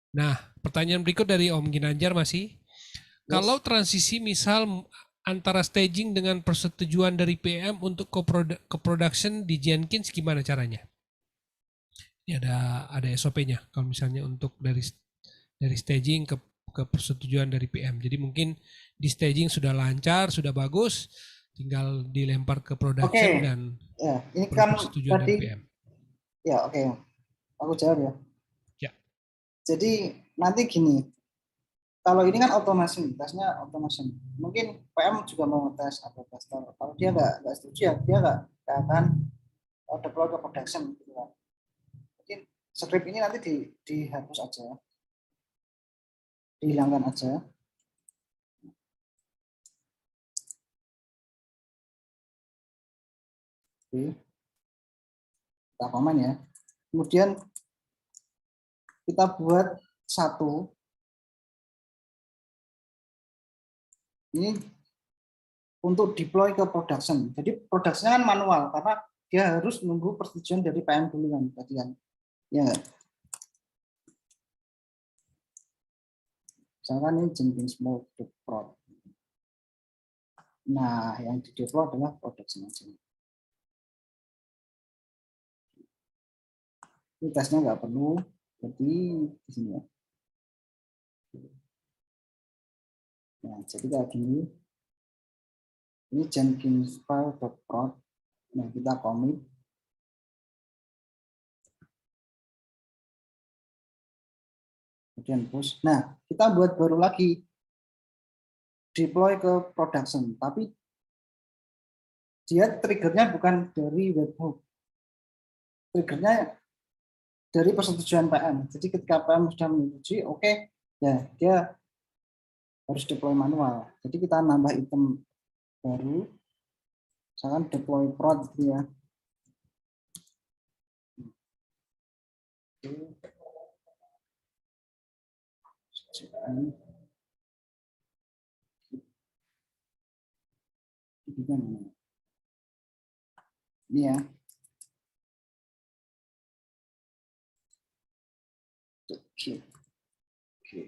Speaker 1: Nah, pertanyaan berikut dari Om Ginanjar masih. Kalau
Speaker 2: Yes.
Speaker 1: transisi misal antara staging dengan persetujuan dari PM untuk ke production di Jenkins gimana caranya? Ini ada SOP-nya. Kalau misalnya untuk dari staging ke persetujuan dari PM. Jadi mungkin di staging sudah lancar, sudah bagus, tinggal dilempar ke
Speaker 2: Oke.
Speaker 1: production dan
Speaker 2: Ya, ini
Speaker 1: perlu
Speaker 2: kan
Speaker 1: persetujuan dari
Speaker 2: tadi
Speaker 1: PM.
Speaker 2: ya oke. Aku jawab ya.
Speaker 1: Ya.
Speaker 2: Jadi nanti gini, kalau ini kan otomasi, tesnya otomasi. Mungkin PM juga mau tes atau tester. Kalau dia nggak setuju ya dia nggak akan deploy ke production gitu kan. Mungkin script ini nanti dihapus aja, dihilangkan aja. Oke, kita komen ya. Kemudian kita buat satu ini untuk deploy ke production. Jadi production kan manual karena dia harus nunggu persetujuan dari PM dulu kan tadi kan. Ya, misalkan ini Jenkins mode prod. Nah, yang di deploy adalah production aja. Ini tesnya nggak perlu, jadi di sini ya. Nah, jadi kayak gini. Ini Jenkins file.prod. Nah, kita commit. Kemudian push. Nah, kita buat baru lagi deploy ke production, tapi dia triggernya bukan dari webhook. Triggernya dari persetujuan PM. Jadi ketika PM sudah menyetujui, oke, ya dia harus deploy manual. Jadi kita nambah item baru, misalkan deploy prod gitu ya. Ini ya. Oke. Oke.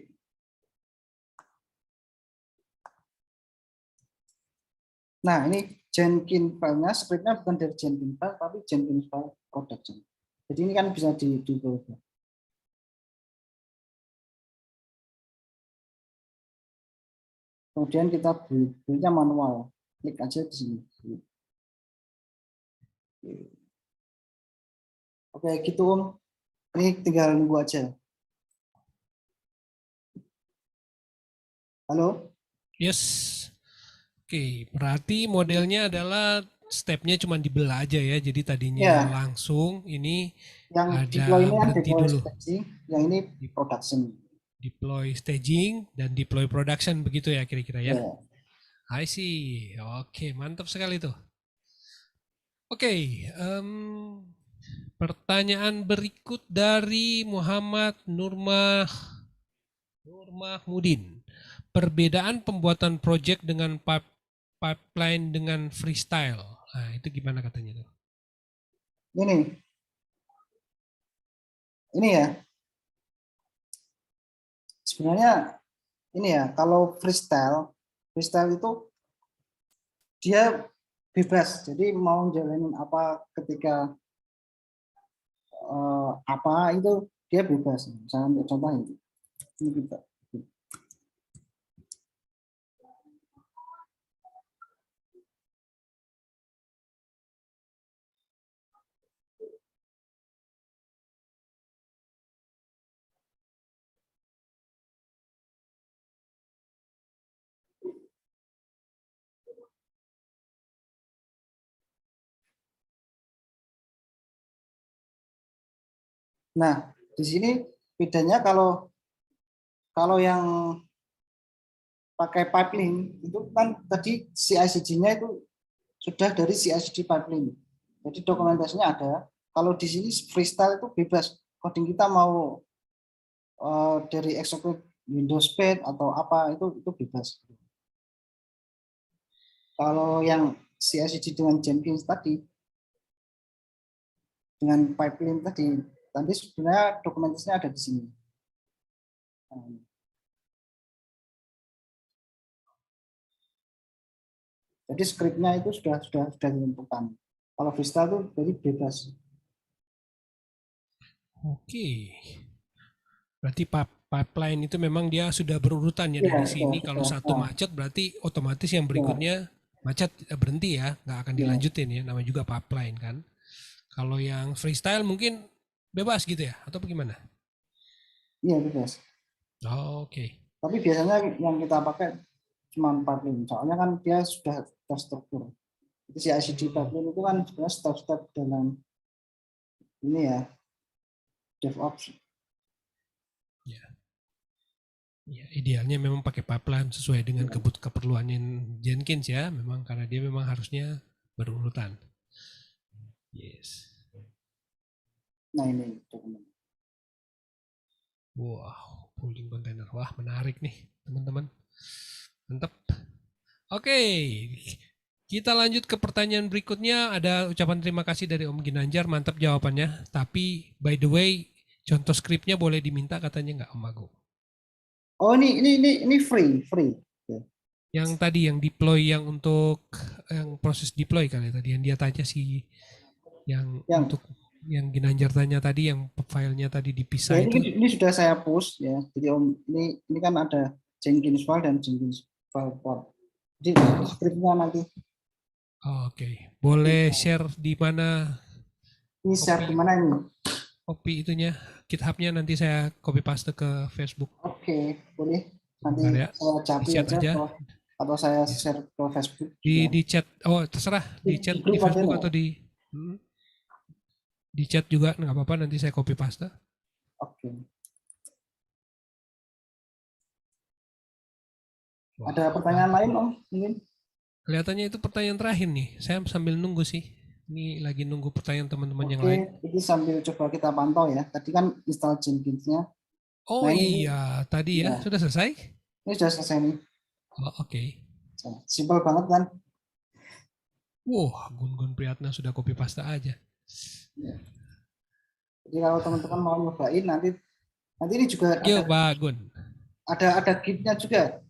Speaker 2: Nah, ini Jenkins file-nya, script-nya bukan dari Jenkins file, tapi Jenkins file production. Jadi ini kan bisa di-double. Kemudian kita build-nya manual. Klik aja di sini. Oke, gitu Om. Ini tinggal nunggu aja. Halo?
Speaker 1: Yes. Oke, berarti modelnya adalah stepnya cuma dibelah aja ya. Jadi tadinya
Speaker 2: Ya,
Speaker 1: langsung, ini
Speaker 2: yang deploy
Speaker 1: ada
Speaker 2: ini kan
Speaker 1: berhenti
Speaker 2: deploy
Speaker 1: dulu.
Speaker 2: staging, yang ini production.
Speaker 1: Deploy staging dan deploy production begitu ya kira-kira ya.
Speaker 2: Ya.
Speaker 1: I see. Oke, mantap sekali tuh. Oke, pertanyaan berikut dari Muhammad Nurmahmudin. Perbedaan pembuatan project dengan pipeline dengan freestyle. Nah, itu gimana katanya tuh?
Speaker 2: Ini ya, sebenarnya ini ya, kalau freestyle itu dia bebas. Jadi mau jalanin apa ketika apa itu dia bebas. Misalnya untuk contoh ini kita. Nah, di sini bedanya kalau yang pakai pipeline itu kan tadi CI/CD-nya itu sudah dari CI/CD pipeline. Jadi dokumentasinya ada. Kalau di sini freestyle itu bebas. Coding kita mau dari execute Windows Paint atau apa itu bebas. Kalau yang CI/CD dengan Jenkins tadi, dengan pipeline tadi sebenarnya dokumentasinya ada di sini. Jadi skripnya itu sudah ditentukan. Kalau freestyle itu jadi bebas.
Speaker 1: Oke. Berarti pipeline itu memang dia sudah berurutan ya
Speaker 2: Iya,
Speaker 1: dari sini. Kalau satu
Speaker 2: sudah.
Speaker 1: macet berarti otomatis yang
Speaker 2: Ya,
Speaker 1: berikutnya macet berhenti ya, nggak akan
Speaker 2: ya,
Speaker 1: dilanjutin ya. Namanya juga pipeline kan. Kalau yang freestyle mungkin bebas gitu ya, atau bagaimana?
Speaker 2: iya bebas.
Speaker 1: Oh, oke.
Speaker 2: Tapi biasanya yang kita pakai cuma pipeline. Soalnya kan dia sudah terstruktur. Jadi CI/CD pipeline itu kan sebenarnya step-step dalam ini ya DevOps.
Speaker 1: Ya. Ya, idealnya memang pakai pipeline sesuai dengan
Speaker 2: Ya.
Speaker 1: keperluannya Jenkins ya, memang karena dia memang harusnya berurutan. Yes.
Speaker 2: Nah ini dokumen.
Speaker 1: Wow, pooling container. Wah, menarik nih, teman-teman. Mantap. Oke, kita lanjut ke pertanyaan berikutnya. Ada ucapan terima kasih dari Om Ginanjar, mantap jawabannya. Tapi by the way, contoh skripnya boleh diminta katanya nggak Om Agung?
Speaker 2: Oh ini free. Ya.
Speaker 1: Yang tadi yang deploy yang untuk yang proses deploy kali tadi yang dia tanya sih yang
Speaker 2: Yang
Speaker 1: untuk yang Ginanjar tanya tadi yang filenya tadi
Speaker 2: ya
Speaker 1: dipisah itu.
Speaker 2: ini sudah saya push ya. Jadi Om ini kan ada Jenkins file dan Jenkins file port. Jadi skripnya nanti
Speaker 1: Oke, boleh share di mana
Speaker 2: ini share di
Speaker 1: copy
Speaker 2: mana ini?
Speaker 1: copy itunya GitHub-nya nanti saya copy paste ke Facebook.
Speaker 2: Oke, boleh. Nanti
Speaker 1: Sebentar ya,
Speaker 2: saya
Speaker 1: di
Speaker 2: copy
Speaker 1: chat
Speaker 2: aja
Speaker 1: aja.
Speaker 2: atau saya
Speaker 1: Ya.
Speaker 2: share ke Facebook juga.
Speaker 1: Di chat, oh terserah di
Speaker 2: Di
Speaker 1: chat di
Speaker 2: grup aja
Speaker 1: Facebook
Speaker 2: nggak?
Speaker 1: atau hmm, di chat juga nggak apa-apa nanti saya copy paste.
Speaker 2: Oke. Ada
Speaker 1: Wah,
Speaker 2: pertanyaan
Speaker 1: mantap.
Speaker 2: lain Om? Mungkin?
Speaker 1: Kelihatannya itu pertanyaan terakhir nih. Saya sambil nunggu sih. Ini lagi nunggu pertanyaan teman-teman yang
Speaker 2: Oke,
Speaker 1: lain.
Speaker 2: ini sambil coba kita pantau ya. Tadi kan install Jenkins-nya.
Speaker 1: Oh
Speaker 2: Nah
Speaker 1: iya, tadi ya
Speaker 2: ya,
Speaker 1: sudah selesai.
Speaker 2: ini sudah selesai nih.
Speaker 1: Oh, oke.
Speaker 2: Simpel banget kan?
Speaker 1: Wah, Gun-Gun Priyatna sudah copy paste aja.
Speaker 2: Ya. Jadi kalau teman-teman mau nyobain nanti ini juga
Speaker 1: Yuk, Pak Gun.
Speaker 2: ada gitnya juga.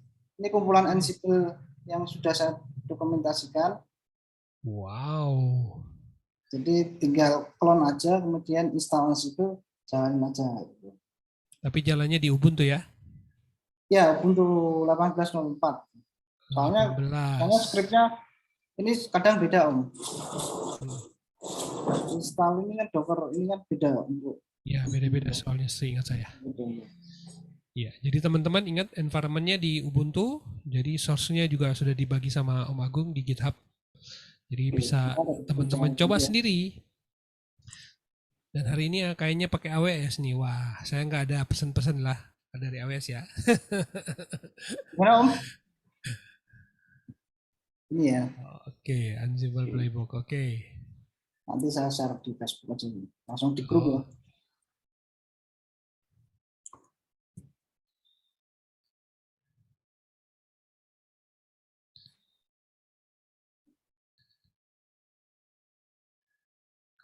Speaker 2: Ini kumpulan Ansible yang sudah saya dokumentasikan.
Speaker 1: Wow.
Speaker 2: Jadi tinggal clone aja, kemudian install Ansible, jalanin aja.
Speaker 1: Tapi jalannya di Ubuntu ya.
Speaker 2: Ya, Ubuntu 18.04. Soalnya, soalnya
Speaker 1: 18.
Speaker 2: skripnya ini kadang beda Om.
Speaker 1: Hmm.
Speaker 2: Install ini kan Docker ini kan beda untuk.
Speaker 1: Ya, beda-beda soalnya seingat saya. Ya, jadi teman-teman ingat environment-nya di Ubuntu. Jadi source-nya juga sudah dibagi sama Om Agung di GitHub. Jadi bisa teman-teman coba sendiri. Dan hari ini ya kayaknya pakai AWS nih. Wah, saya nggak ada pesan-pesan lah dari AWS ya.
Speaker 2: Gimana Om? Ini ya.
Speaker 1: Oke, Ansible Playbook. Oke.
Speaker 2: Nanti saya share di Facebook aja, langsung di grup ya.
Speaker 1: Oh.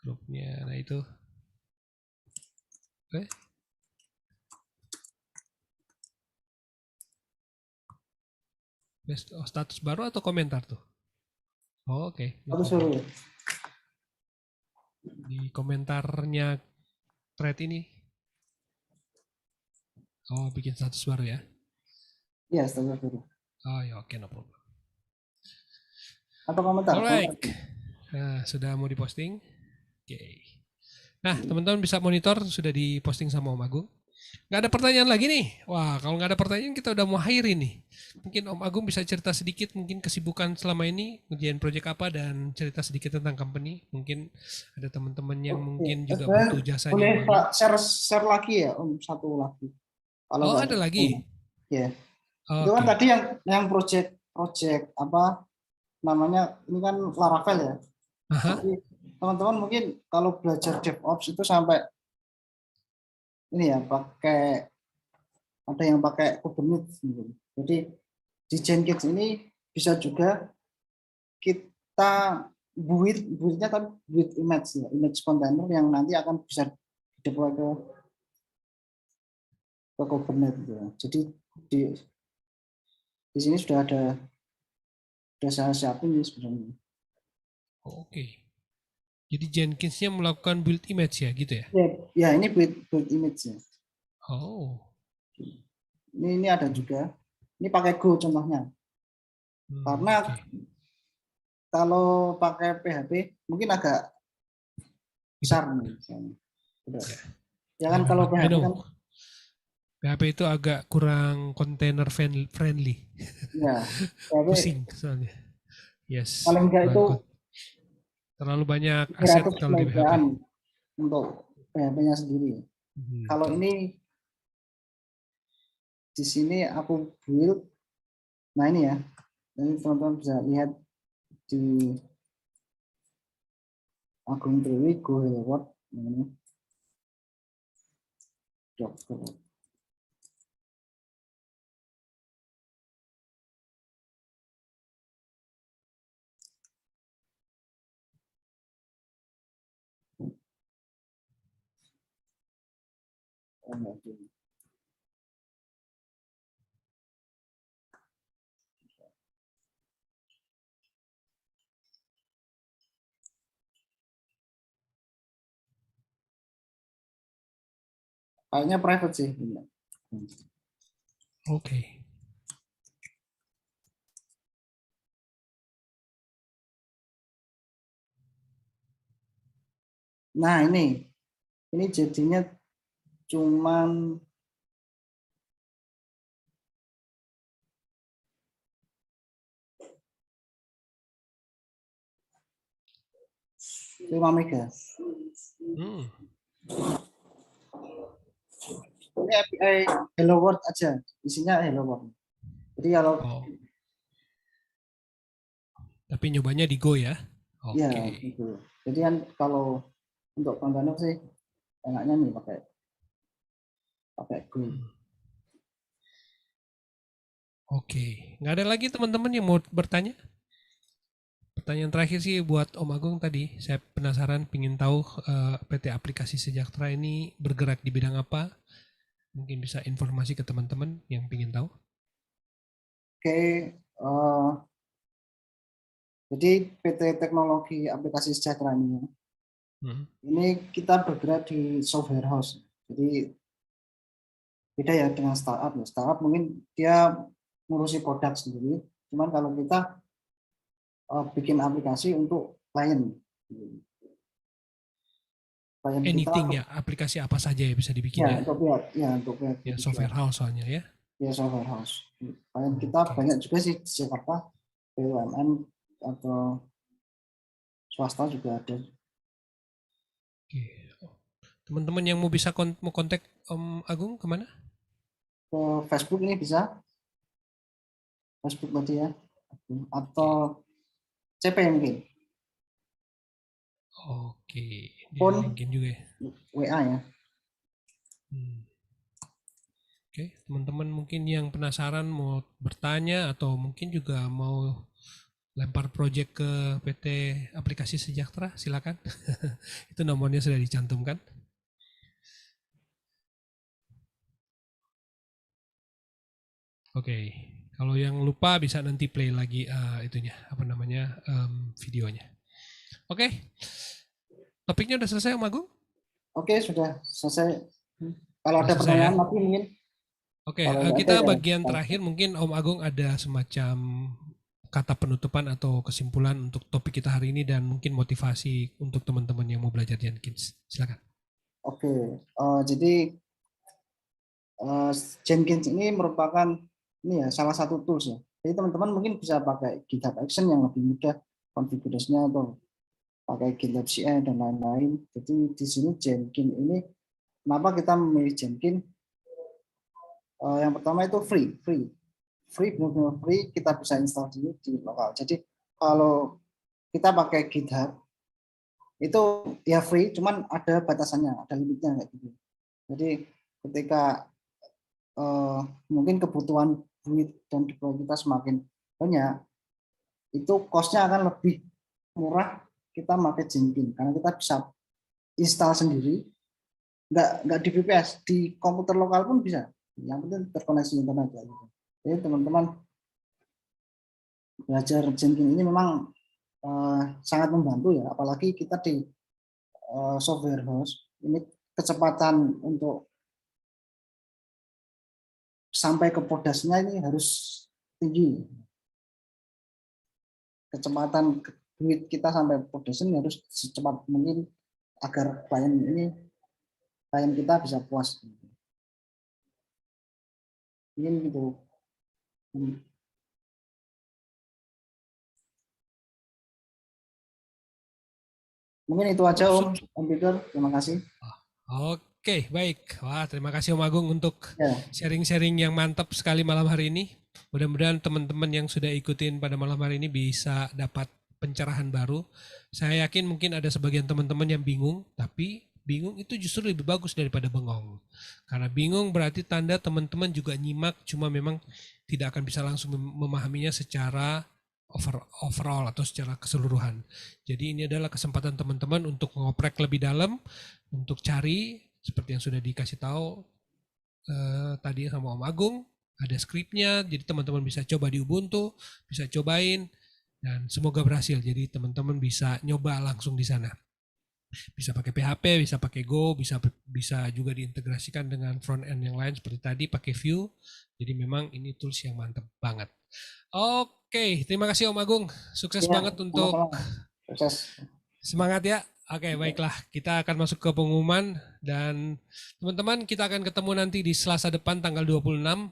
Speaker 1: Grupnya, nah itu. Oke. Oh, status baru atau komentar tuh? Oh, oke. No
Speaker 2: Aku
Speaker 1: problem.
Speaker 2: suruh.
Speaker 1: Di komentarnya thread ini. Oh, bikin status baru ya?
Speaker 2: Iya, status baru.
Speaker 1: Oh ya, oke, no problem.
Speaker 2: Atau komentar.
Speaker 1: Alright. Nah, sudah mau diposting. Oke. Nah, teman-teman bisa monitor sudah diposting sama Om Agung. Nggak ada pertanyaan lagi nih. Wah, kalau nggak ada pertanyaan kita udah mau akhiri nih. Mungkin Om Agung bisa cerita sedikit mungkin kesibukan selama ini, ngerjain proyek apa dan cerita sedikit tentang company. Mungkin ada teman-teman yang mungkin juga butuh jasanya
Speaker 2: boleh
Speaker 1: Om Agung.
Speaker 2: Pak share lagi ya Om, satu lagi. Kalau
Speaker 1: Oh,
Speaker 2: nggak
Speaker 1: ada lagi.
Speaker 2: Ya. Itu kan
Speaker 1: Oke.
Speaker 2: tadi yang project apa namanya, ini kan Laravel ya.
Speaker 1: Aha.
Speaker 2: Tapi teman-teman mungkin kalau belajar DevOps itu sampai ini ya, pakai ada yang pakai Kubernetes gitu. Jadi di Jenkins ini bisa juga kita buildnya tapi build image ya, image container yang nanti akan bisa deploy ke Kubernetes gitu. Jadi di sini sudah saya siapin nih sebenarnya.
Speaker 1: Oke. Jadi Jenkinsnya melakukan build image ya, gitu ya?
Speaker 2: Ya ini build image ya.
Speaker 1: Oh.
Speaker 2: Ini ada juga. Ini pakai Go contohnya. Karena
Speaker 1: Okay.
Speaker 2: kalau pakai PHP mungkin agak besar nih. Ya kan kalau PHP kan
Speaker 1: PHP itu agak kurang container friendly.
Speaker 2: ya.
Speaker 1: Pusing soalnya. Yes.
Speaker 2: Paling enggak itu
Speaker 1: terlalu banyak aset kalau di PHP.
Speaker 2: Untuk PHP-nya sendiri. Kalau ini di sini aku build. Nah ini ya. Ini teman-teman bisa lihat di Agung Triwi Go Hello World ini. Kayaknya private sih.
Speaker 1: Oke.
Speaker 2: Nah ini jadinya cuman 5 mega. Ini API Hello World aja, isinya Hello World. Jadi kalau
Speaker 1: tapi nyobanya di Go ya?
Speaker 2: Oke. Ya, gitu. Jadi kan kalau untuk kontainer sih enaknya nih pakai Go.
Speaker 1: Oke, nggak ada lagi teman-teman yang mau bertanya? Pertanyaan terakhir sih buat Om Agung tadi, saya penasaran ingin tahu PT Aplikasi Sejahtera ini bergerak di bidang apa? Mungkin bisa informasi ke teman-teman yang ingin tahu.
Speaker 2: Oke, jadi PT Teknologi Aplikasi Sejahtera ini kita bergerak di software house. Jadi beda ya dengan startup. Startup mungkin dia ngurusi produk sendiri, cuman kalau kita bikin aplikasi untuk klien.
Speaker 1: Anything ya, aplikasi apa saja ya bisa dibikin ya?
Speaker 2: Untuk
Speaker 1: software house soalnya ya.
Speaker 2: Ya, software house. Klien kita banyak juga sih di Jakarta, BUMN atau swasta juga ada.
Speaker 1: Oke. Teman-teman yang mau bisa mau kontak Om Agung kemana?
Speaker 2: Ke Facebook ini bisa. Facebook berarti ya. Atau CP mungkin.
Speaker 1: Oke, dia
Speaker 2: Pun
Speaker 1: linkin juga ya.
Speaker 2: WA ya.
Speaker 1: Oke, teman-teman mungkin yang penasaran mau bertanya atau mungkin juga mau lempar project ke PT Aplikasi Sejahtera, silakan. Itu nomornya sudah dicantumkan. Oke, kalau yang lupa bisa nanti play lagi itunya, apa namanya, videonya. Oke, topiknya udah selesai Om Agung?
Speaker 2: Oke, sudah selesai. Kalau
Speaker 1: Udah
Speaker 2: ada
Speaker 1: selesai ya?
Speaker 2: pertanyaan lagi mungkin.
Speaker 1: Oke,
Speaker 2: Kalau nggak ada
Speaker 1: kita
Speaker 2: ya.
Speaker 1: bagian terakhir mungkin Om Agung ada semacam kata penutupan atau kesimpulan untuk topik kita hari ini dan mungkin motivasi untuk teman-teman yang mau belajar Jenkins. Silakan.
Speaker 2: Oke, jadi Jenkins ini merupakan ini ya salah satu tools ya. Jadi teman-teman mungkin bisa pakai GitHub Action yang lebih mudah konfigurasinya atau pakai GitLab CI dan lain-lain. Jadi di sini Jenkins ini kenapa kita memilih Jenkins? Yang pertama itu free benar-benar free, kita bisa install di lokal. Jadi kalau kita pakai GitHub itu ya free, cuman ada batasannya, ada limitnya kayak gitu. Jadi ketika mungkin kebutuhan duit dan deploy kita semakin banyak, itu cost-nya akan lebih murah kita pakai Jenkins karena kita bisa install sendiri, nggak di VPS, di komputer lokal pun bisa. Yang penting terkoneksi internet. Jadi teman-teman belajar Jenkins ini memang sangat membantu ya, apalagi kita di software house ini kecepatan untuk sampai ke podasnya ini harus tinggi. Kecepatan duit kita sampai podasnya harus secepat mungkin agar klien kita bisa puas. Mungkin gitu. Mungkin itu aja Om Peter, terima kasih.
Speaker 1: Oke, baik. Wah, terima kasih Om Agung untuk
Speaker 2: Ya.
Speaker 1: sharing-sharing yang mantap sekali malam hari ini. Mudah-mudahan teman-teman yang sudah ikutin pada malam hari ini bisa dapat pencerahan baru. Saya yakin mungkin ada sebagian teman-teman yang bingung, tapi bingung itu justru lebih bagus daripada bengong. Karena bingung berarti tanda teman-teman juga nyimak, cuma memang tidak akan bisa langsung memahaminya secara overall atau secara keseluruhan. Jadi ini adalah kesempatan teman-teman untuk ngoprek lebih dalam, untuk cari seperti yang sudah dikasih tahu tadi sama Om Agung, ada skripnya, jadi teman-teman bisa coba di Ubuntu, bisa cobain, dan semoga berhasil. Jadi teman-teman bisa nyoba langsung di sana. Bisa pakai PHP, bisa pakai Go, bisa juga diintegrasikan dengan front end yang lain seperti tadi pakai Vue. Jadi memang ini tools yang mantap banget. Oke, terima kasih Om Agung. Sukses
Speaker 2: Ya,
Speaker 1: banget untuk
Speaker 2: sukses.
Speaker 1: Semangat ya. Oke, baiklah. Kita akan masuk ke pengumuman dan teman-teman kita akan ketemu nanti di Selasa depan tanggal 26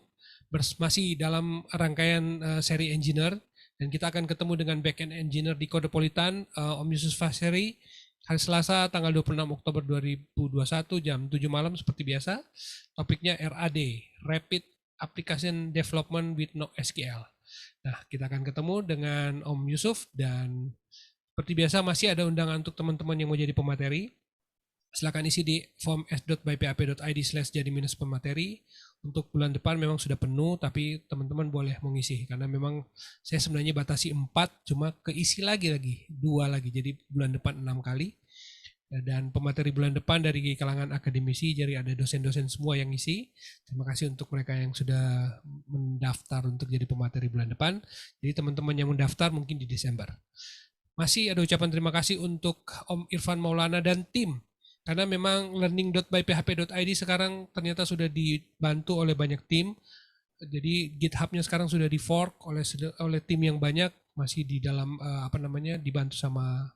Speaker 1: masih dalam rangkaian seri engineer dan kita akan ketemu dengan backend engineer di Kodepolitan Om Yusuf Faseri hari Selasa tanggal 26 Oktober 2021 jam 7 malam seperti biasa. Topiknya RAD, Rapid Application Development with NoSQL. Nah, kita akan ketemu dengan Om Yusuf dan seperti biasa masih ada undangan untuk teman-teman yang mau jadi pemateri. Silakan isi di form s.byphp.id/jadi-pemateri. Untuk bulan depan memang sudah penuh, tapi teman-teman boleh mengisi karena memang saya sebenarnya batasi 4, cuma keisi lagi 2 lagi. Jadi bulan depan 6 kali. Dan pemateri bulan depan dari kalangan akademisi, jadi ada dosen-dosen semua yang isi. Terima kasih untuk mereka yang sudah mendaftar untuk jadi pemateri bulan depan. Jadi teman-teman yang mendaftar mungkin di Desember. Masih ada ucapan terima kasih untuk Om Irfan Maulana dan tim. Karena memang learning.byphp.id sekarang ternyata sudah dibantu oleh banyak tim. Jadi GitHub-nya sekarang sudah di fork oleh tim yang banyak, masih di dalam dibantu sama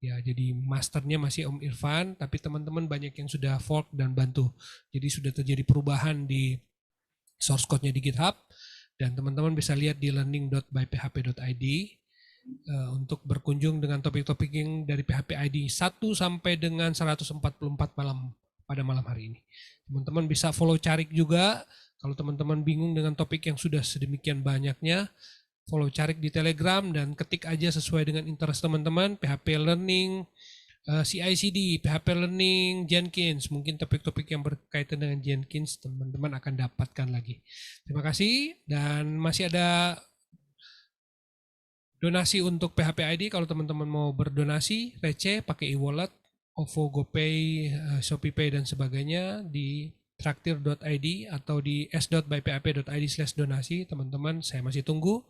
Speaker 1: ya, jadi masternya masih Om Irfan, tapi teman-teman banyak yang sudah fork dan bantu. Jadi sudah terjadi perubahan di source code-nya di GitHub dan teman-teman bisa lihat di learning.byphp.id. Untuk berkunjung dengan topik-topik yang dari PHP ID 1 sampai dengan 144 malam pada malam hari ini. Teman-teman bisa follow Carik juga. Kalau teman-teman bingung dengan topik yang sudah sedemikian banyaknya, follow Carik di Telegram dan ketik aja sesuai dengan interest teman-teman, PHP Learning, CI/CD, PHP Learning, Jenkins. Mungkin topik-topik yang berkaitan dengan Jenkins teman-teman akan dapatkan lagi. Terima kasih dan masih ada donasi untuk PHP ID. Kalau teman-teman mau berdonasi receh pakai e-wallet, OVO, GoPay, ShopeePay dan sebagainya di traktir.id atau di s.byphp.id/donasi. Teman-teman, saya masih tunggu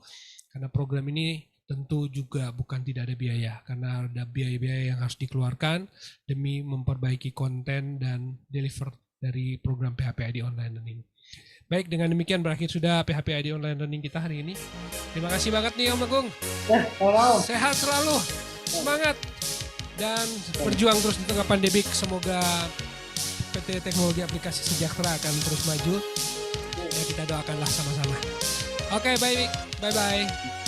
Speaker 1: karena program ini tentu juga bukan tidak ada biaya, karena ada biaya-biaya yang harus dikeluarkan demi memperbaiki konten dan deliver dari program PHP ID Online Learning. Baik, dengan demikian berakhir sudah PHP ID Online Learning kita hari ini. Terima kasih banget nih Om Agung. Sehat selalu, semangat, dan berjuang terus di tengah pandemik. Semoga PT Teknologi Aplikasi Sejahtera akan terus maju. Ya, kita doakanlah sama-sama. Oke, baik. Bye-bye.